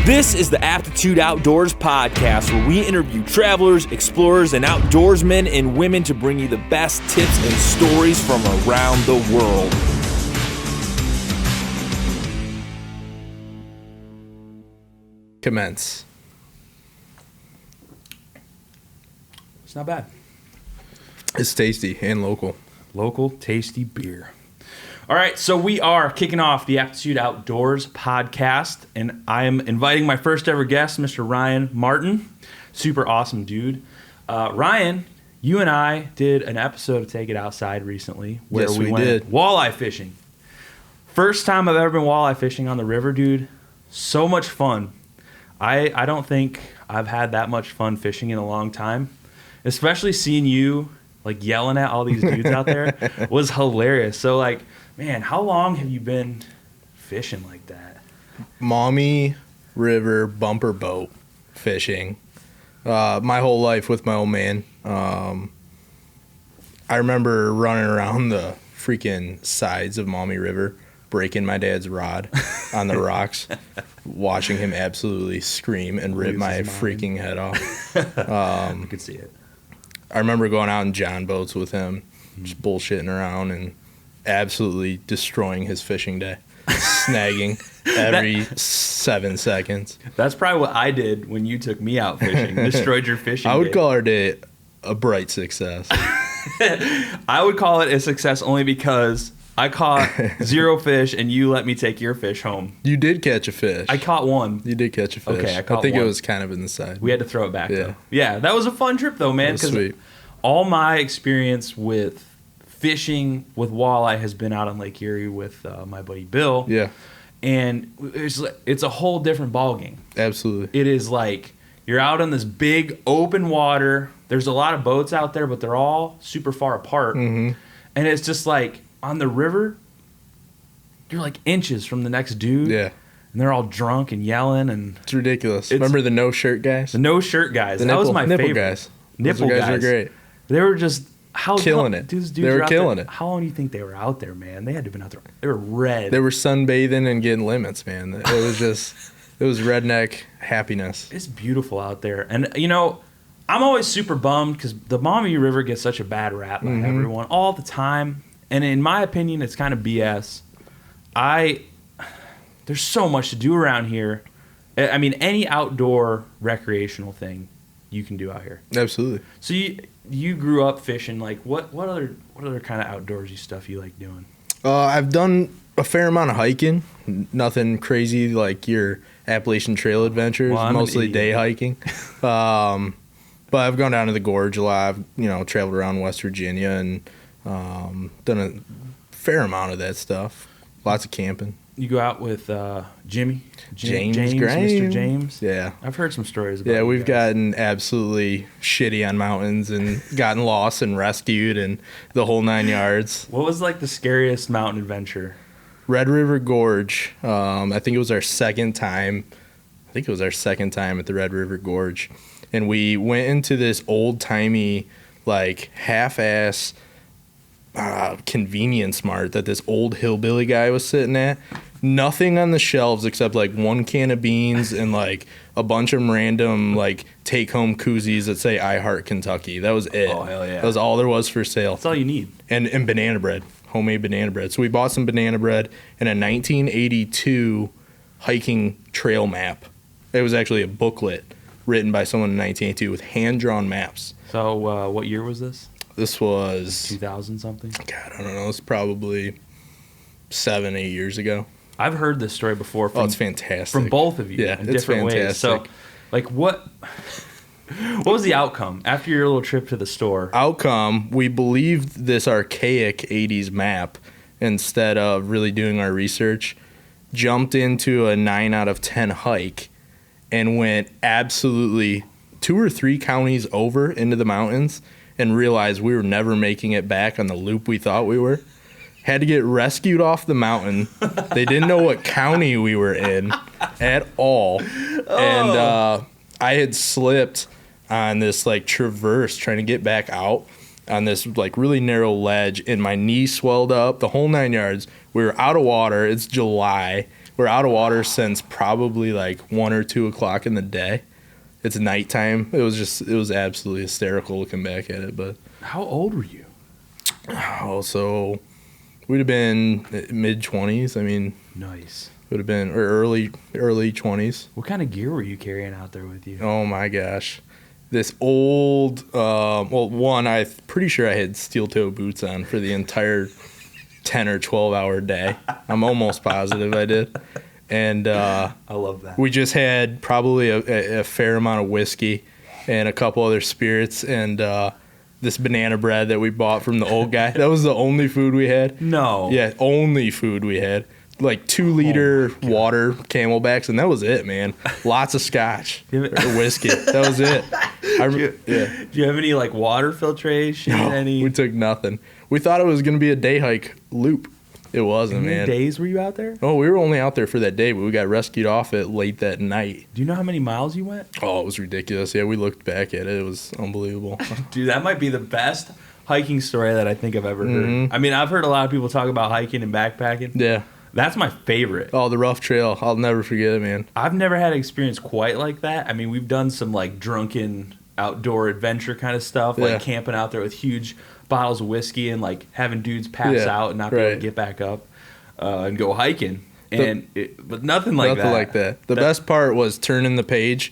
This is the Aptitude Outdoors Podcast, where we interview travelers, explorers, and outdoorsmen and women to bring you the best tips and stories from around the world. Commence. It's not bad. It's tasty and local. Local, tasty beer. All right, so we are kicking off the Aptitude Outdoors podcast, and I am inviting my first ever guest, Mr. Ryan Martin. Super awesome dude. Ryan, you and I did an episode of Take It Outside recently where Yes, we went did. walleye fishing. First time I've ever been walleye fishing on the river, dude. So much fun. I don't think I've had that much fun fishing in a long time, especially seeing you like yelling at all these dudes out there was hilarious. So like, man, how long have you been fishing like that? Maumee River bumper boat fishing. My whole life with my old man. I remember running around the freaking sides of Maumee River, breaking my dad's rod on the rocks, watching him absolutely scream and rip my freaking head off. I could see it. I remember going out in John boats with him, just bullshitting around and absolutely destroying his fishing day, snagging every 7 seconds. That's probably what I did when you took me out fishing. Destroyed your fishing I would day. call our day a bright success. I would call it a success only because I caught 0 fish and you let me take your fish home. You did catch a fish. I caught one. You did catch a fish. Okay, I caught think one. it was kind of in the side. We had to throw it back, Yeah. though. Yeah, that was a fun trip, though, man. It was Because sweet. all my experience with fishing with walleye has been out on Lake Erie with my buddy Bill. Yeah, And it's a whole different ballgame. absolutely. It is like you're out on this big open water. There's a lot of boats out there, but they're all super far apart. Mm-hmm. And it's just like on the river, you're like inches from the next dude. Yeah, And they're all drunk and yelling. And it's ridiculous. It's- Remember the no-shirt guys? the no-shirt guys. The That was my nipple favorite. guys. Nipple Those guys guys. are great. They were just Killing it. These dudes They were out there- killing it. How long do you think they were out there, man? They had to have been out there. They were red. They were sunbathing and getting limits, man. It was just, it was redneck happiness. It's beautiful out there. And, you know, I'm always super bummed because the Maumee River gets such a bad rap by everyone all the time. And in my opinion, it's kind of BS. There's so much to do around here. I mean, any outdoor recreational thing you can do out here. Absolutely. So you grew up fishing. Like, what other kind of outdoorsy stuff you like doing? I've done a fair amount of hiking. Nothing crazy like your Appalachian Trail adventures. Well, I'm an mostly idiot. day hiking. But I've gone down to the gorge a lot. I've traveled around West Virginia and done a fair amount of that stuff. Lots of camping. You go out with James Graham. Mr. James. Yeah. I've heard some stories about. Yeah, you we've guys. gotten absolutely shitty on mountains and gotten lost and rescued and the whole 9 yards. What was like the scariest mountain adventure? Red River Gorge. I think it was our second time. at the Red River Gorge. And we went into this old-timey, like, half-ass convenience mart that this old hillbilly guy was sitting at. Nothing on the shelves except, like, 1 can of beans and, like, a bunch of random, like, take-home koozies that say I Heart Kentucky. That was it. Oh, hell yeah. That was all there was for sale. That's all you need. And banana bread. Homemade banana bread. So we bought some banana bread and a 1982 hiking trail map. It was actually a booklet written by someone in 1982 with hand-drawn maps. So what year was this? This was, 2000 something? God, I don't know. It's probably 7-8 years ago. I've heard this story before from, It's fantastic. from both of you Yeah, in it's different ways. So, fantastic. like, what was the outcome after your little trip to the store? Outcome, we believed this archaic 80s map instead of really doing our research, jumped into a 9 out of 10 hike, and went absolutely 2 or 3 counties over into the mountains and realized we were never making it back on the loop we thought we were. Had to get rescued off the mountain. They didn't know what county we were in at all. And I had slipped on this like traverse trying to get back out on this like really narrow ledge, and my knee swelled up, the whole 9 yards. We were out of water. It's July. We're out of water since probably like 1 or 2 o'clock in the day. It's nighttime. It was absolutely hysterical looking back at it. But How old were you? so we'd have been mid-20s. I mean, Nice. would have been or early 20s. What kind of gear were you carrying out there with you? Oh my gosh. This old, one, I'm pretty sure I had steel toe boots on for the entire 10 or 12 hour day. I'm almost positive I did. And I love that. we just had probably a fair amount of whiskey and a couple other spirits and this banana bread that we bought from the old guy. That was the only food we had. No. Yeah, only food we had. Like 2-liter water Camelbacks, and that was it, man. Lots of scotch or whiskey. That was it. Do you have any like water filtration? No, we took nothing. We thought it was going to be a day hike loop. It wasn't, How many man. days were you out there? Oh, we were only out there for that day, but we got rescued off it late that night. Do you know how many miles you went? Oh, it was ridiculous. Yeah, we looked back at it. It was unbelievable. Dude, that might be the best hiking story that I think I've ever heard. I mean, I've heard a lot of people talk about hiking and backpacking. Yeah. That's my favorite. Oh, the rough trail. I'll never forget it, man. I've never had an experience quite like that. I mean, we've done some like drunken outdoor adventure kind of stuff, Yeah. like camping out there with huge bottles of whiskey and like having dudes pass Yeah, out and not be able to right. get back up and go hiking. But nothing like Nothing that. like that. The best part was turning the page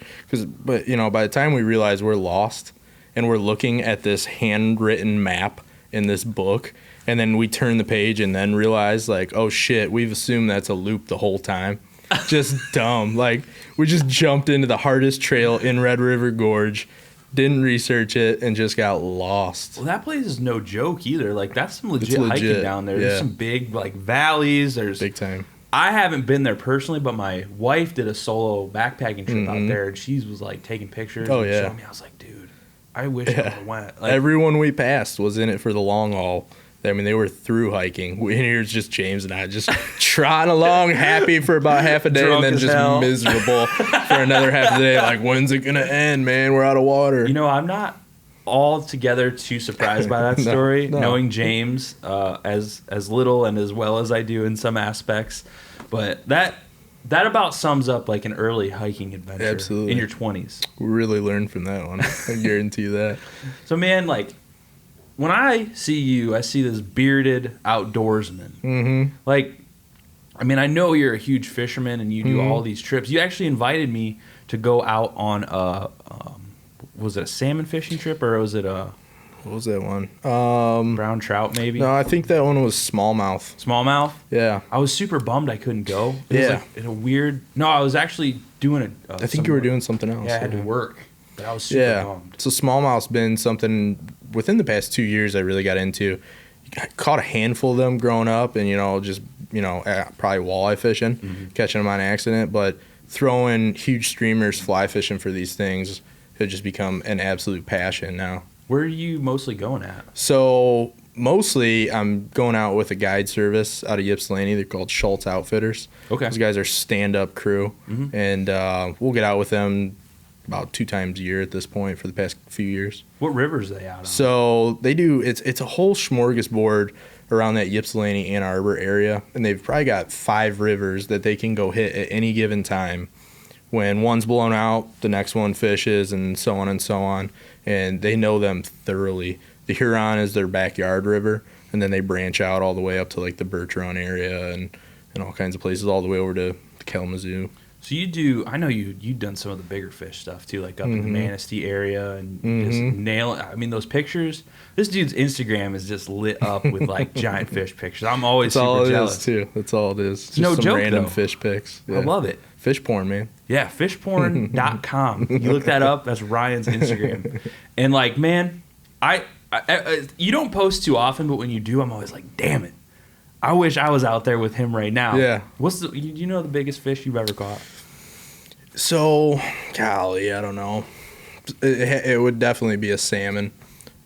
but by the time we realized we're lost and we're looking at this handwritten map in this book, and then we turn the page and then realize like, oh shit, we've assumed that's a loop the whole time. Just dumb. Like we just jumped into the hardest trail in Red River Gorge, didn't research it, and just got lost. Well, that place is no joke either. Like that's some legit hiking down there. Yeah. There's some big like valleys. There's Big time. I haven't been there personally, but my wife did a solo backpacking trip out there, and she was like taking pictures. Oh, and yeah. showing me. I was like, dude, I wish I would have went. Like, Everyone we passed was in it for the long haul. I mean, they were through hiking. Here's just James and I just trotting along, happy for about half a day, Drunk and then as just hell. miserable for another half a day. Like, when's it gonna end, man? We're out of water. you know, I'm not altogether too surprised by that No, story. no. Knowing James as little and as well as I do in some aspects, but that about sums up like an early hiking adventure. Absolutely. In your 20s. We really learned from that one. I guarantee you that. So man, like when I see you, I see this bearded outdoorsman. Mm-hmm. Like, I mean, I know you're a huge fisherman and you do Mm-hmm. all these trips. You actually invited me to go out on was it a salmon fishing trip or was it a What was that one? brown trout maybe? No, I think that one was smallmouth. Smallmouth? Yeah. I was super bummed I couldn't go. It Yeah. was like in a weird. No, I was actually doing a. I think you were doing something else. Yeah, I had to work, but I was super Yeah. bummed. So smallmouth's been something within the past 2 years I really got into. I caught a handful of them growing up and, probably walleye fishing, catching them on accident. But throwing huge streamers, fly fishing for these things have just become an absolute passion now. Where are you mostly going at? So mostly I'm going out with a guide service out of Ypsilanti. They're called Schultz Outfitters. Okay. Those guys are stand-up crew. Mhm. And we'll get out with them about 2 times a year at this point for the past few years. What rivers are they out on? So they do, it's a whole smorgasbord around that Ypsilanti, Ann Arbor area. And they've probably got 5 rivers that they can go hit at any given time. When one's blown out, the next one fishes and so on and so on. And they know them thoroughly. The Huron is their backyard river. And then they branch out all the way up to like the Birch Run area and all kinds of places all the way over to Kalamazoo. So you do. I know you've done some of the bigger fish stuff too, like up in the Manistee area, and just nail it. I mean, those pictures. This dude's Instagram is just lit up with like giant fish pictures. I'm always That's all super it jealous. is too. That's all it is. Just no some joke, random though. fish pics. I love it. Fish porn, man. Yeah, fishporn.com. You look that up. That's Ryan's Instagram. And like, man, I you don't post too often, but when you do, I'm always like, damn it. I wish I was out there with him right now. Yeah. What's the? You know the biggest fish you've ever caught? So, golly, I don't know. It would definitely be a salmon.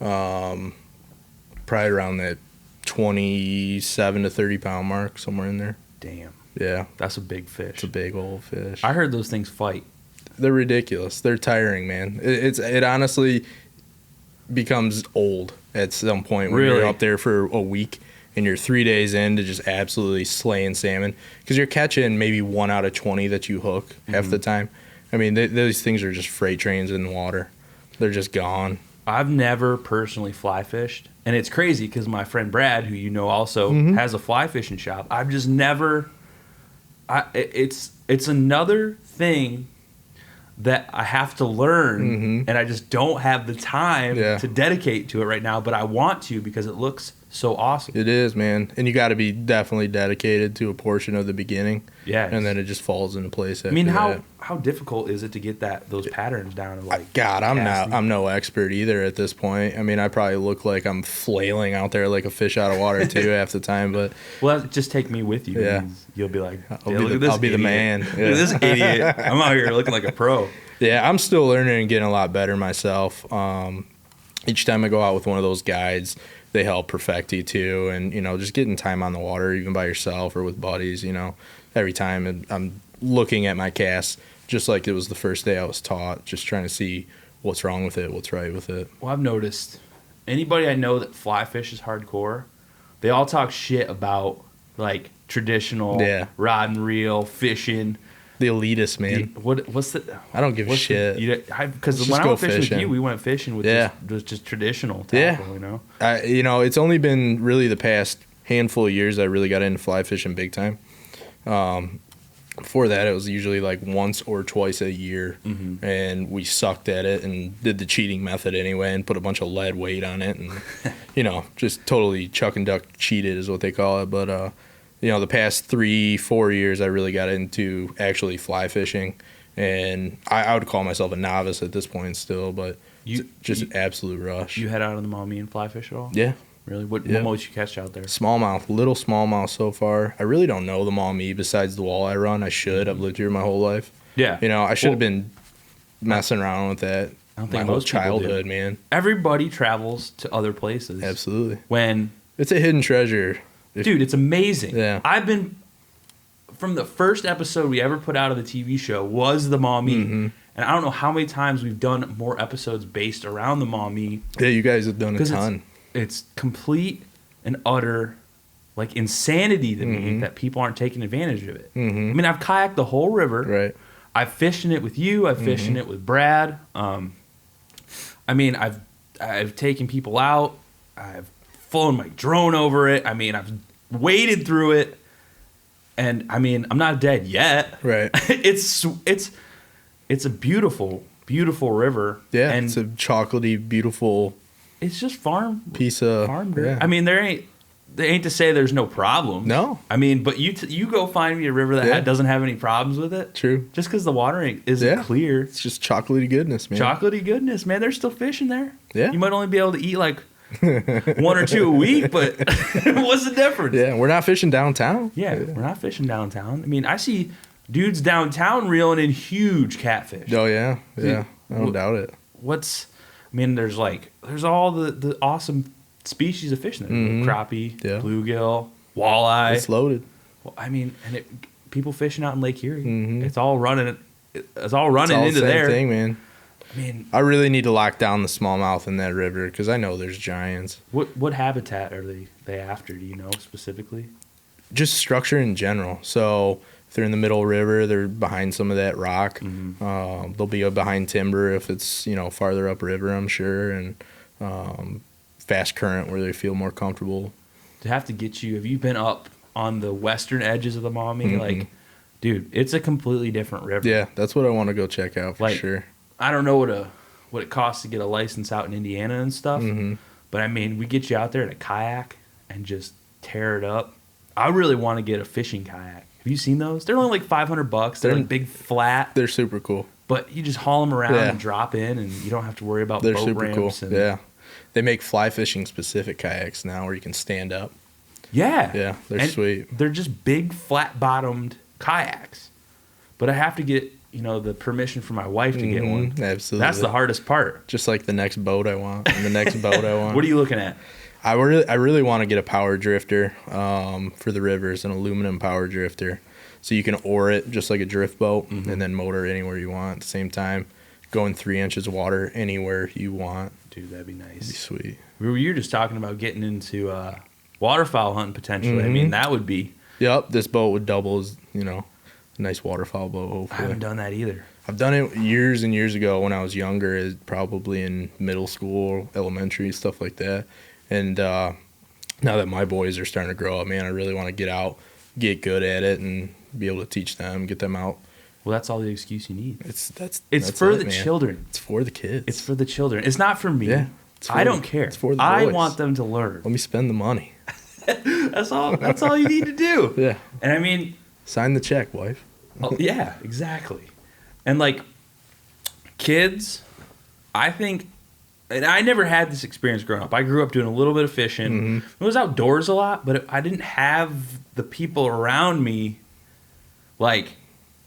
Probably around that 27 to 30 pound mark, somewhere in there. Damn, Yeah, that's a big fish. it's a big old fish. I heard those things fight. They're ridiculous. They're tiring, man. It honestly becomes old at some point when Really? you're up there for a week and you're 3 days into just absolutely slaying salmon, because you're catching maybe 1 out of 20 that you hook half the time. I mean, those things are just freight trains in the water. They're just gone. I've never personally fly fished, and it's crazy because my friend Brad, who you know also has a fly fishing shop, I've just never. It's another thing that I have to learn, and I just don't have the time to dedicate to it right now. But I want to, because it looks so awesome. It is, man, and you got to be definitely dedicated to a portion of the beginning. Yeah, and then it just falls into place. After I mean, that. how difficult is it to get those patterns down? Of like, God, casting? I'm no expert either at this point. I mean, I probably look like I'm flailing out there like a fish out of water too half the time. But just take me with you. Yeah, you'll be like, I'll be the man. Look at this idiot. I'm out here looking like a pro. Yeah, I'm still learning and getting a lot better myself. Each time I go out with one of those guides, they help perfect you too. And, just getting time on the water, even by yourself or with buddies, every time I'm looking at my cast, just like it was the first day I was taught, just trying to see what's wrong with it, what's right with it. Well, I've noticed anybody I know that fly fishes hardcore, they all talk shit about like traditional rod and reel fishing. The elitist, man. What's the? I don't give a shit. Because when I went fishing with you, we went fishing with just traditional tackle. It's only been really the past handful of years I really got into fly fishing big time. Before that, it was usually like once or twice a year, and we sucked at it and did the cheating method anyway, and put a bunch of lead weight on it, and just totally chuck and duck cheated is what they call it. But the past 3-4 years, I really got into actually fly fishing, and I would call myself a novice at this point still, but absolute rush. You head out on the Maumee and fly fish at all? Yeah. Really? What most you catch out there? Smallmouth, little smallmouth so far. I really don't know the Maumee besides the walleye run. I should. I've lived here my whole life. Yeah. I should have been messing around with that. I don't think my whole most childhood, man. Everybody travels to other places. Absolutely. When it's a hidden treasure. Dude, it's amazing. Yeah. I've been, from the first episode we ever put out of the TV show was the Maumee. And I don't know how many times we've done more episodes based around the Maumee. Yeah, you guys have done a ton. It's complete and utter, like, insanity to me that people aren't taking advantage of it. I mean, I've kayaked the whole river. Right. I've fished in it with you. I've fished in it with Brad. I mean, I've taken people out. I've flown my drone over it. I mean, I've waded through it, and I mean, I'm not dead yet. Right. It's a beautiful, beautiful river. Yeah, and it's a chocolatey, beautiful. It's just farm dirt. Yeah. I mean, there ain't to say there's no problem. No. I mean, but you go find me a river that doesn't have any problems with it. True. Just because the water isn't clear. It's just chocolatey goodness, man. Chocolatey goodness, man. There's still fish in there. Yeah. You might only be able to eat like 1 or 2 a week, but what's the difference? Yeah, we're not fishing downtown. Yeah, we're not fishing downtown. I mean, I see dudes downtown reeling in huge catfish. Oh, yeah. Yeah, I don't doubt it. There's all the awesome species of fish in there. Crappie, bluegill, walleye. It's loaded. Well, I mean, and people fishing out in Lake Erie. It's all running. It's all running into the same there. Thing, man. I mean, I really need to lock down the smallmouth in that river because I know there's giants. What habitat are they after? Do you know specifically? Just structure in general. So if they're in the middle of the river, they're behind some of that rock. They'll be behind timber if it's farther upriver, I'm sure, and fast current where they feel more comfortable. To have to get you, have you been up on the western edges of the Maumee? Like, dude, it's a completely different river. Yeah, that's what I want to go check out for sure. I don't know what it costs to get a license out in Indiana and stuff, but I mean, we get you out there in a kayak and just tear it up. I really want to get a fishing kayak. Have you seen those? They're only like $500. They're like big flat. They're super cool. But you just haul them around and drop in, and you don't have to worry about boat super ramps. Cool. Yeah, they make fly fishing specific kayaks now where you can stand up. Yeah, they're sweet. They're just big flat bottomed kayaks, but I have to get the permission for my wife to get one. Absolutely, that's the hardest part. Just like the next boat I want, and the next boat I want. What are you looking at? I really want to get a power drifter for the rivers, an aluminum power drifter. So you can oar it just like a drift boat and then motor anywhere you want at the same time. Go in 3 inches of water anywhere you want. Dude, that'd be nice. That'd be sweet. You were just talking about getting into waterfowl hunting potentially. I mean, that would be. Yep, this boat would double as, a nice waterfowl boat, hopefully. I haven't done that either. I've done it years and years ago when I was younger, probably in middle school, elementary, stuff like that. And now that my boys are starting to grow up, man, I really want to get out, get good at it, and be able to teach them, get them out. Well, that's all the excuse you need. It's for the children. It's for the kids. It's for the children. It's not for me. Yeah, I don't care. It's for the boys. I want them to learn. Let me spend the money. That's all you need to do. Yeah. And I mean, sign the check, wife. yeah, exactly. And like kids, I think, and I never had this experience growing up. I grew up doing a little bit of fishing. It was outdoors a lot, but I didn't have the people around me like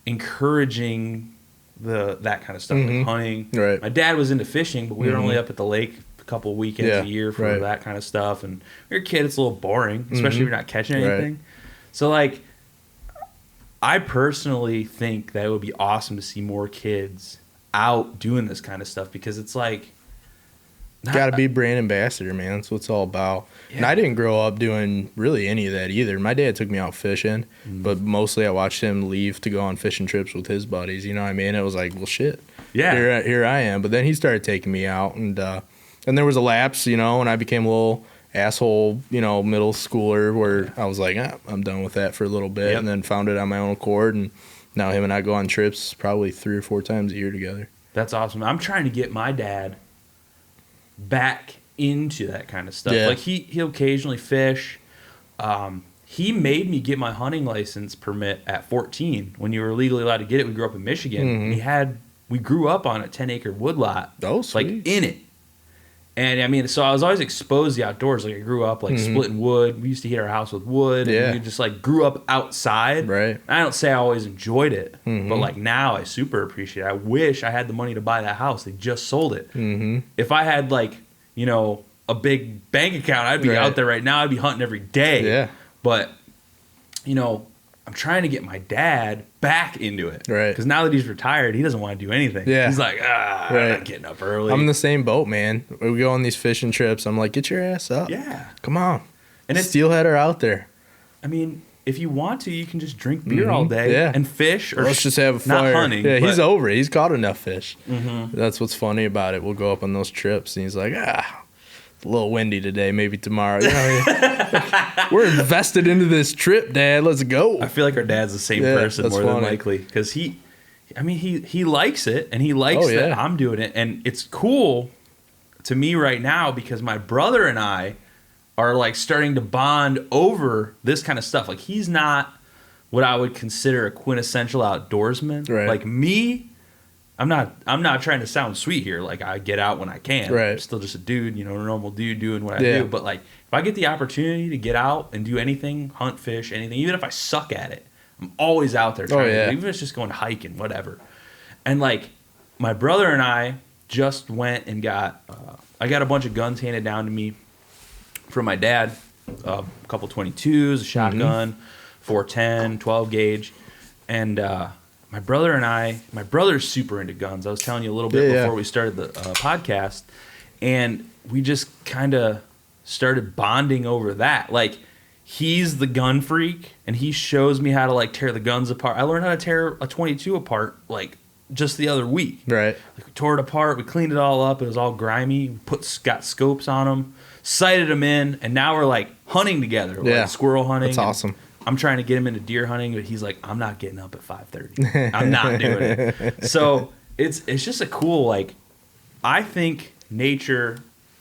encouraging that kind of stuff, like hunting. Right. My dad was into fishing, but we were only up at the lake a couple weekends a year for that kind of stuff. And when you're a kid, it's a little boring, especially if you're not catching anything. Right. So like, I personally think that it would be awesome to see more kids out doing this kind of stuff, because it's like, got to be brand ambassador, man. That's what it's all about. Yeah. And I didn't grow up doing really any of that either. My dad took me out fishing, but mostly I watched him leave to go on fishing trips with his buddies. You know what I mean? It was like, well, shit. Yeah. Here I am. But then he started taking me out, and there was a lapse, and I became a little asshole, middle schooler, where I was like, I'm done with that for a little bit, and then found it on my own accord, and now him and I go on trips probably 3 or 4 times a year together. That's awesome. I'm trying to get my dad back into that kind of stuff. Yeah. Like he'll occasionally fish. He made me get my hunting license permit at 14 when you were legally allowed to get it. We grew up in Michigan. We grew up on a 10-acre woodlot. Oh, sweet. Like in it. And I mean, so I was always exposed to the outdoors. Like I grew up like splitting wood. We used to heat our house with wood. And we just like grew up outside. Right. I don't say I always enjoyed it, but like now I super appreciate it. I wish I had the money to buy that house. They just sold it. If I had like, a big bank account, I'd be out there right now. I'd be hunting every day. Yeah. But, I'm trying to get my dad back into it. Right. Because now that he's retired, he doesn't want to do anything. Yeah. He's like, I'm not getting up early. I'm in the same boat, man. We go on these fishing trips. I'm like, get your ass up. Yeah. Come on. And Steelhead are out there. I mean, if you want to, you can just drink beer all day and fish. Or let's just have a fire. Not hunting. Yeah, he's over it. He's caught enough fish. That's what's funny about it. We'll go up on those trips, and he's like, it's a little windy today. Maybe tomorrow. We're invested into this trip, Dad. Let's go. I feel like our dad's the same person more than likely, because he likes it, and he likes that I'm doing it, and it's cool to me right now because my brother and I are like starting to bond over this kind of stuff. Like he's not what I would consider a quintessential outdoorsman. Right. Like me, I'm not trying to sound sweet here. Like I get out when I can. Right. I'm still just a dude, a normal dude doing what I do. But like if I get the opportunity to get out and do anything, hunt, fish, anything, even if I suck at it, I'm always out there trying to, even if it's just going hiking, whatever. And like my brother and I just went and got I got a bunch of guns handed down to me from my dad, a couple 22s, a shotgun, 410, 12 gauge, and my brother's super into guns. I was telling you a little bit before we started the podcast, and we just kind of started bonding over that. Like, he's the gun freak, and he shows me how to, like, tear the guns apart. I learned how to tear a 22 apart, like, just the other week. Right. Like, we tore it apart. We cleaned it all up. It was all grimy. We got scopes on them, sighted them in, and now we're, like, hunting together. We're, like, squirrel hunting. That's awesome. I'm trying to get him into deer hunting, but he's like, I'm not getting up at 5:30. I'm not doing it. So it's just a cool, like, I think nature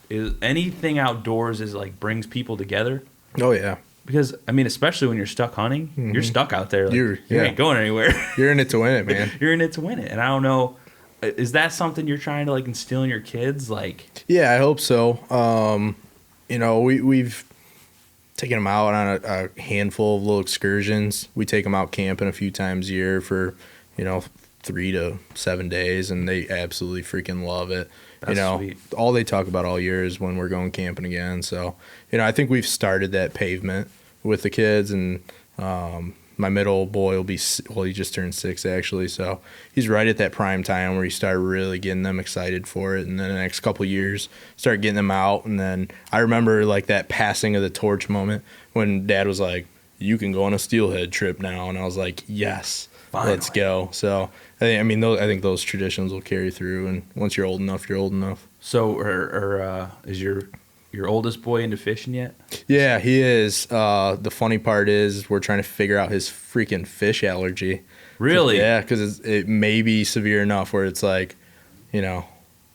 is, anything outdoors is like brings people together. Oh yeah. Because I mean, especially when you're stuck hunting, you're stuck out there. Like, you ain't going anywhere. You're in it to win it, man. You're in it to win it. And I don't know, is that something you're trying to like instill in your kids? Like, yeah, I hope so. We've taking them out on a handful of little excursions. We take them out camping a few times a year for, 3 to 7 days, and they absolutely freaking love it. That's sweet. All they talk about all year is when we're going camping again. So, I think we've started that pavement with the kids, and My middle boy will be, well, he just turned 6 actually, so he's right at that prime time where you start really getting them excited for it, and then the next couple of years start getting them out. And then I remember like that passing of the torch moment when Dad was like, "You can go on a steelhead trip now," and I was like, "Yes, finally. Let's go." So I think those traditions will carry through, and once you're old enough, you're old enough. So, is your oldest boy into fishing yet? Yeah, he is. The funny part is we're trying to figure out his freaking fish allergy. Really? Yeah, because it may be severe enough where it's like,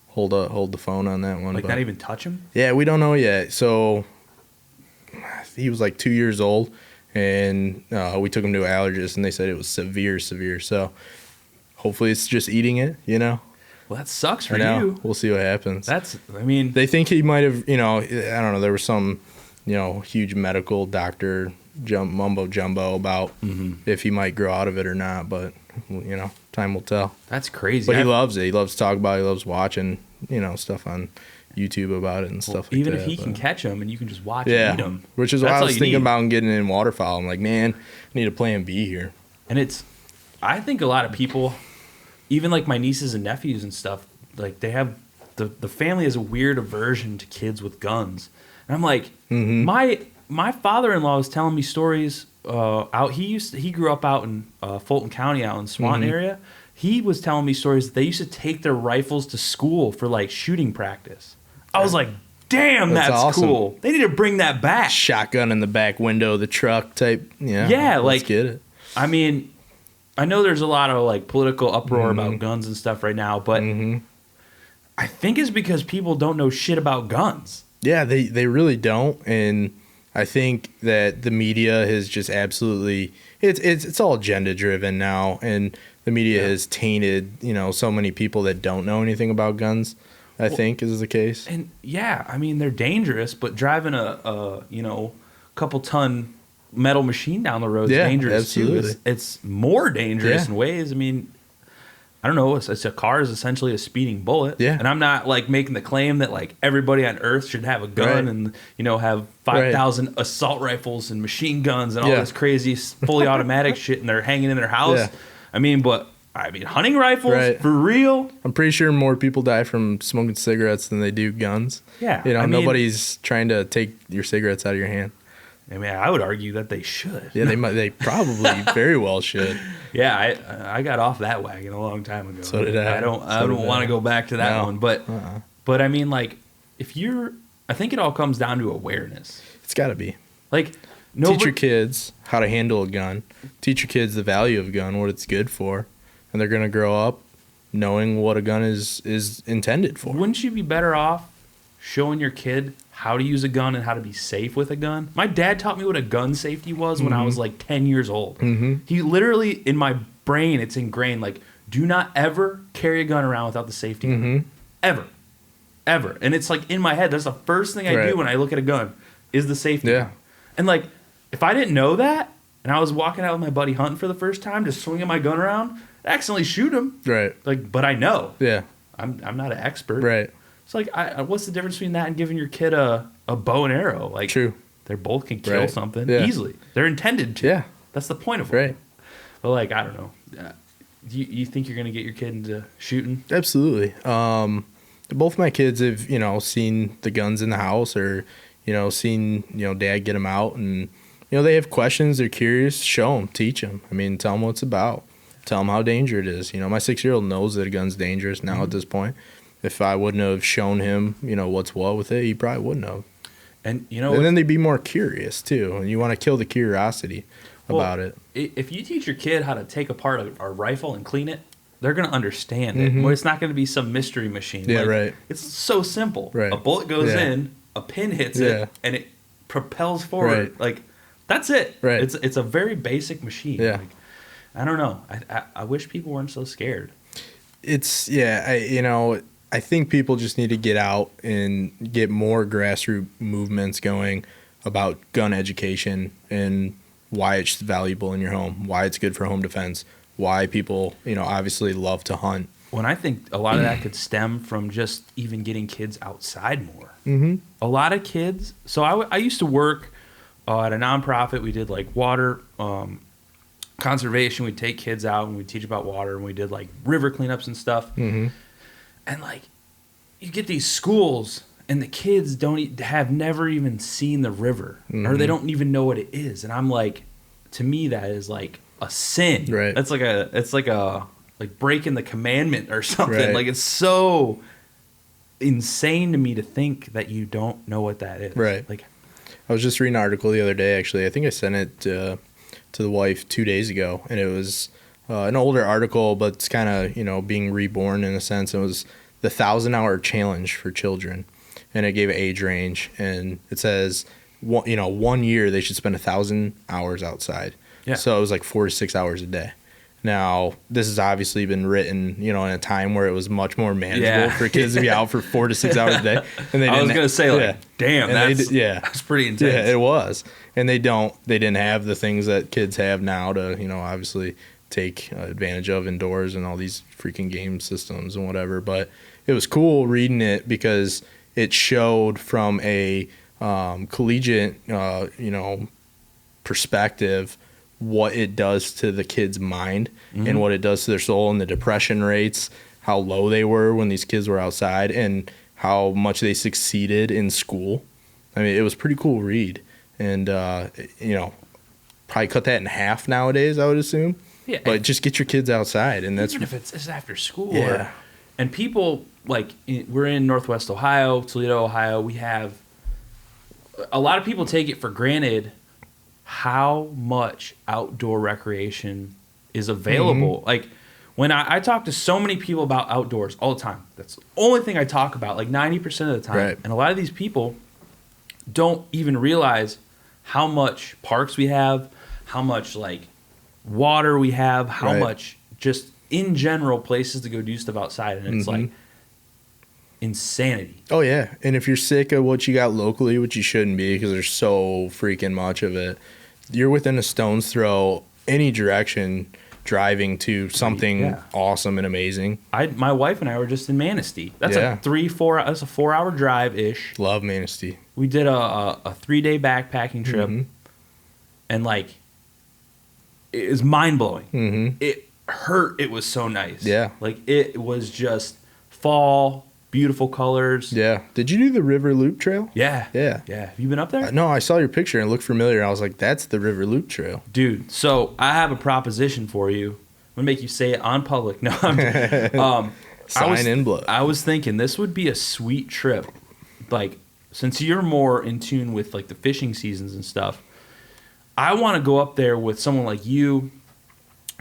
hold the phone on that one. Like, not even touch him? Yeah, we don't know yet. So he was like 2 years old, and we took him to an allergist, and they said it was severe. So hopefully it's just eating it, Well, that sucks for you. We'll see what happens. They think he might have, I don't know, there was some, huge medical doctor mumbo jumbo about if he might grow out of it or not, but, time will tell. That's crazy. But he loves it. He loves to talk about it. He loves watching, stuff on YouTube about it and stuff like that. Even if he can catch them and you can just watch and eat them. Which is why I was thinking about getting in waterfowl. I'm like, man, I need a plan B here. And I think a lot of people, even like my nieces and nephews and stuff, like they have the family has a weird aversion to kids with guns. And I'm like, my father-in-law was telling me stories out. He grew up out in Fulton County, out in Swanton area. He was telling me stories that they used to take their rifles to school for like shooting practice. I was like, damn, that's awesome. Cool. They need to bring that back. Shotgun in the back window of the truck type. Yeah, let's get it. I mean, I know there's a lot of like political uproar about guns and stuff right now, but I think it's because people don't know shit about guns. Yeah, they really don't, and I think that the media has just absolutely it's all agenda driven now, and the media has tainted so many people that don't know anything about guns. I think is the case. And I mean they're dangerous, but driving a couple ton metal machine down the road is dangerous absolutely. too. It's more dangerous in ways. I mean, I don't know. It's a car is essentially a speeding bullet. Yeah. And I'm not like making the claim that like everybody on Earth should have a gun and have 5,000 assault rifles and machine guns and all this crazy fully automatic shit, and they're hanging in their house. Yeah. I mean, hunting rifles for real. I'm pretty sure more people die from smoking cigarettes than they do guns. Yeah. Nobody's trying to take your cigarettes out of your hand. I mean, I would argue that they should. Yeah, they probably very well should. Yeah, I got off that wagon a long time ago. So did I. I don't want to go back to that one. But but I mean, like, I think it all comes down to awareness. It's got to be. Like, teach your kids how to handle a gun. Teach your kids the value of a gun, what it's good for, and they're gonna grow up knowing what a gun is intended for. Wouldn't you be better off showing your kid how to use a gun and how to be safe with a gun? My dad taught me what a gun safety was when I was like 10 years old. He literally, in my brain, it's ingrained, like, do not ever carry a gun around without the safety gun. Ever. And it's like in my head, that's the first thing I do when I look at a gun is the safety gun. And like, if I didn't know that and I was walking out with my buddy hunting for the first time, just swinging my gun around, I'd accidentally shoot him. Right. Like, but I know. Yeah. I'm not an expert. Right. It's like, what's the difference between that and giving your kid a bow and arrow? Like, true. They both can kill something easily. They're intended to. Yeah. That's the point of it. Right. But, like, I don't know. You think you're going to get your kid into shooting? Absolutely. Both my kids have, seen the guns in the house or, seen, Dad get them out. And, they have questions. They're curious. Show them. Teach them. I mean, tell them what it's about. Tell them how dangerous it is. My 6-year-old knows that a gun's dangerous now at this point. If I wouldn't have shown him, what's what with it, he probably wouldn't have. And then they'd be more curious too. And you want to kill the curiosity about it. If you teach your kid how to take apart a rifle and clean it, they're going to understand it. Well, it's not going to be some mystery machine. Yeah, right. It's so simple. Right. A bullet goes in, a pin hits it, and it propels forward. Right. Like, that's it. Right. It's a very basic machine. Yeah. Like, I don't know. I wish people weren't so scared. I think people just need to get out and get more grassroots movements going about gun education and why it's valuable in your home, why it's good for home defense, why people, obviously love to hunt. Well, I think a lot of that could stem from just even getting kids outside more. A lot of kids. So I used to work at a nonprofit. We did like water conservation. We'd take kids out and we'd teach about water, and we did like river cleanups and stuff. Mm-hmm. And like, you get these schools and the kids have never even seen the river, or they don't even know what it is. And I'm like, to me, that is like a sin. Right. That's like breaking the commandment or something. Right. Like, it's so insane to me to think that you don't know what that is. Right. Like, I was just reading an article the other day, actually. I think I sent it to the wife 2 days ago, and it was an older article, but it's kind of, being reborn in a sense. It was the 1,000-hour challenge for children, and it gave an age range, and it says, 1 year they should spend 1,000 hours outside. Yeah. So it was like 4 to 6 hours a day. Now, this has obviously been written, in a time where it was much more manageable for kids to be out for 4 to 6 hours a day. And they I was going to say, damn, that's pretty intense. Yeah, it was. And they didn't have the things that kids have now to, obviously take advantage of indoors and all these freaking game systems and whatever. But it was cool reading it because it showed from a collegiate, perspective what it does to the kid's mind and what it does to their soul, and the depression rates, how low they were when these kids were outside, and how much they succeeded in school. I mean, it was a pretty cool read. And, probably cut that in half nowadays, I would assume. Yeah. But just get your kids outside. And that's even if it's after school. Yeah. And people, like, we're in Northwest Ohio, Toledo, Ohio. We have a lot of people take it for granted how much outdoor recreation is available. Like, when I talk to so many people about outdoors all the time, that's the only thing I talk about, like 90% of the time. Right. And a lot of these people don't even realize how much parks we have, how much like water we have, how much just in general places to go do stuff outside. And it's like insanity. Oh, yeah. And if you're sick of what you got locally, which you shouldn't be because there's so freaking much of it, you're within a stone's throw any direction driving to something awesome and amazing. My wife and I were just in Manistee. That's a 4-hour drive ish. Love Manistee. We did a 3-day backpacking trip, and like, it was mind blowing. It hurt. It was so nice. Yeah. Like, it was just fall, beautiful colors. Yeah. Did you do the River Loop Trail? Yeah. Yeah. Have you been up there? No, I saw your picture and it looked familiar. I was like, that's the River Loop Trail. Dude, so I have a proposition for you. I'm going to make you say it on public. No, Sign in blood. I was thinking this would be a sweet trip. Like, since you're more in tune with like the fishing seasons and stuff, I want to go up there with someone like you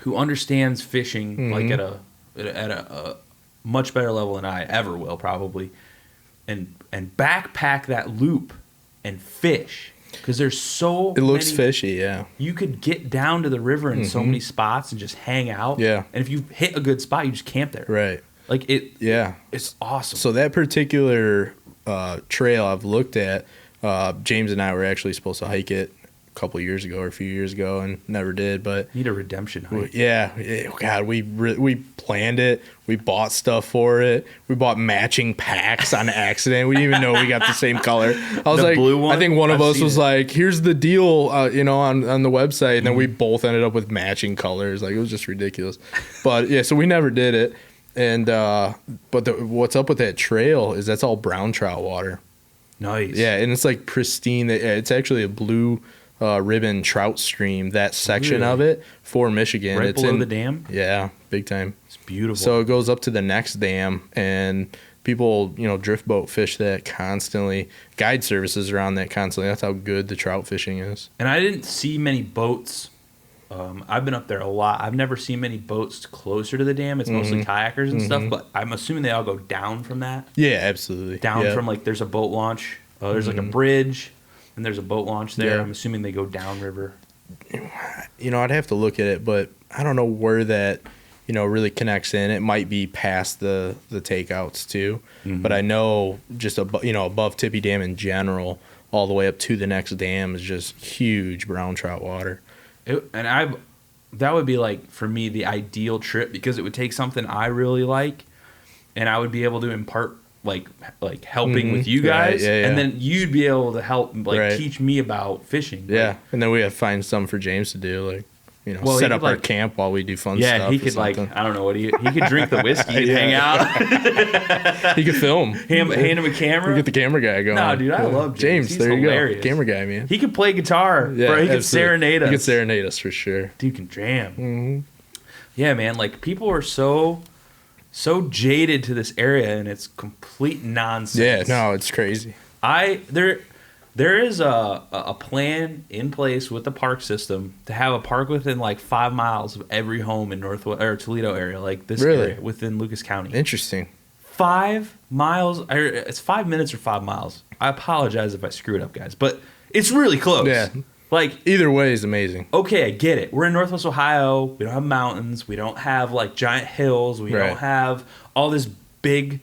who understands fishing like at a much better level than I ever will probably, and backpack that loop and fish, because there's so it looks many, fishy. Yeah, you could get down to the river in so many spots and just hang out. Yeah, and if you hit a good spot, you just camp there. Right. Like it. Yeah, it's awesome. So that particular trail I've looked at, James and I were actually supposed to hike it a couple years ago or a few years ago and never did. But need a redemption hike. Yeah, God, we planned it. We bought stuff for it. We bought matching packs on accident. We didn't even know we got the same color. I was like, blue one? I think one of us was like, "Here's the deal," on the website, and then we both ended up with matching colors. Like, it was just ridiculous. But yeah, so we never did it. And what's up with that trail is that's all brown trout water. Nice. Yeah, and it's like pristine. It's actually a blue ribbon trout stream, that section of it for Michigan. Right it's below the dam? Yeah, big time. It's beautiful. So it goes up to the next dam, and people, drift boat fish that constantly. Guide services around that constantly. That's how good the trout fishing is. And I didn't see many boats. I've been up there a lot. I've never seen many boats closer to the dam. It's mostly kayakers and stuff, but I'm assuming they all go down from that. Yeah, absolutely. Down from, like, there's a boat launch. There's like a bridge, and there's a boat launch there. Yeah. I'm assuming they go downriver. I'd have to look at it, but I don't know where that, really connects in. It might be past the takeouts too, but I know just above Tippy Dam in general, all the way up to the next dam is just huge brown trout water. That would be, like, for me, the ideal trip, because it would take something I really like, and I would be able to impart like helping with you guys, and then you'd be able to help teach me about fishing. Yeah, and then we have to find something for James to do. Like, Well, set up our camp while we do fun stuff. Yeah, he could I don't know what he could drink the whiskey and hang out. He could film. Hand him a camera. Get the camera guy going. No, dude, I love James. He's there hilarious. You go. Camera guy, man. He could play guitar. Yeah, bro. He could serenade us. He could serenade us for sure. Dude can jam. Mm-hmm. Yeah, man. Like, people are so jaded to this area, and it's complete nonsense. Yeah, no, it's crazy. There is a plan in place with the park system to have a park within like 5 miles of every home in Northwest or Toledo area, like this area within Lucas County. Interesting. 5 miles. It's 5 minutes or 5 miles. I apologize if I screw it up, guys, but it's really close. Yeah. Like, either way is amazing. Okay, I get it. We're in Northwest Ohio. We don't have mountains. We don't have like giant hills. We don't have all this big,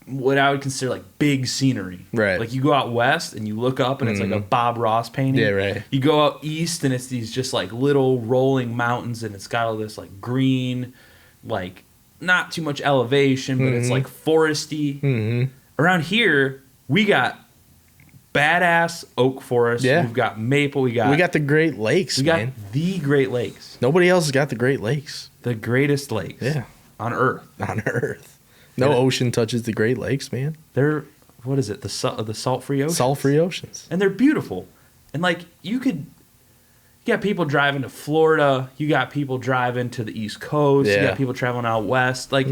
what I would consider like big scenery. Right. Like, you go out west and you look up and it's like a Bob Ross painting. Yeah, right. You go out east and it's these just like little rolling mountains and it's got all this like green, like not too much elevation, but it's like foresty. Mm-hmm. Around here, we got badass oak forest. Yeah. We've got maple. We got the Great Lakes, man. got the Great Lakes. Nobody else has got the Great Lakes. The greatest lakes. Yeah. On Earth. On Earth. No ocean touches the Great Lakes, man. They're, what is it? The salt-free oceans. Salt-free oceans. And they're beautiful. And like, you got people driving to Florida. You got people driving to the East Coast. Yeah. You got people traveling out west. Like,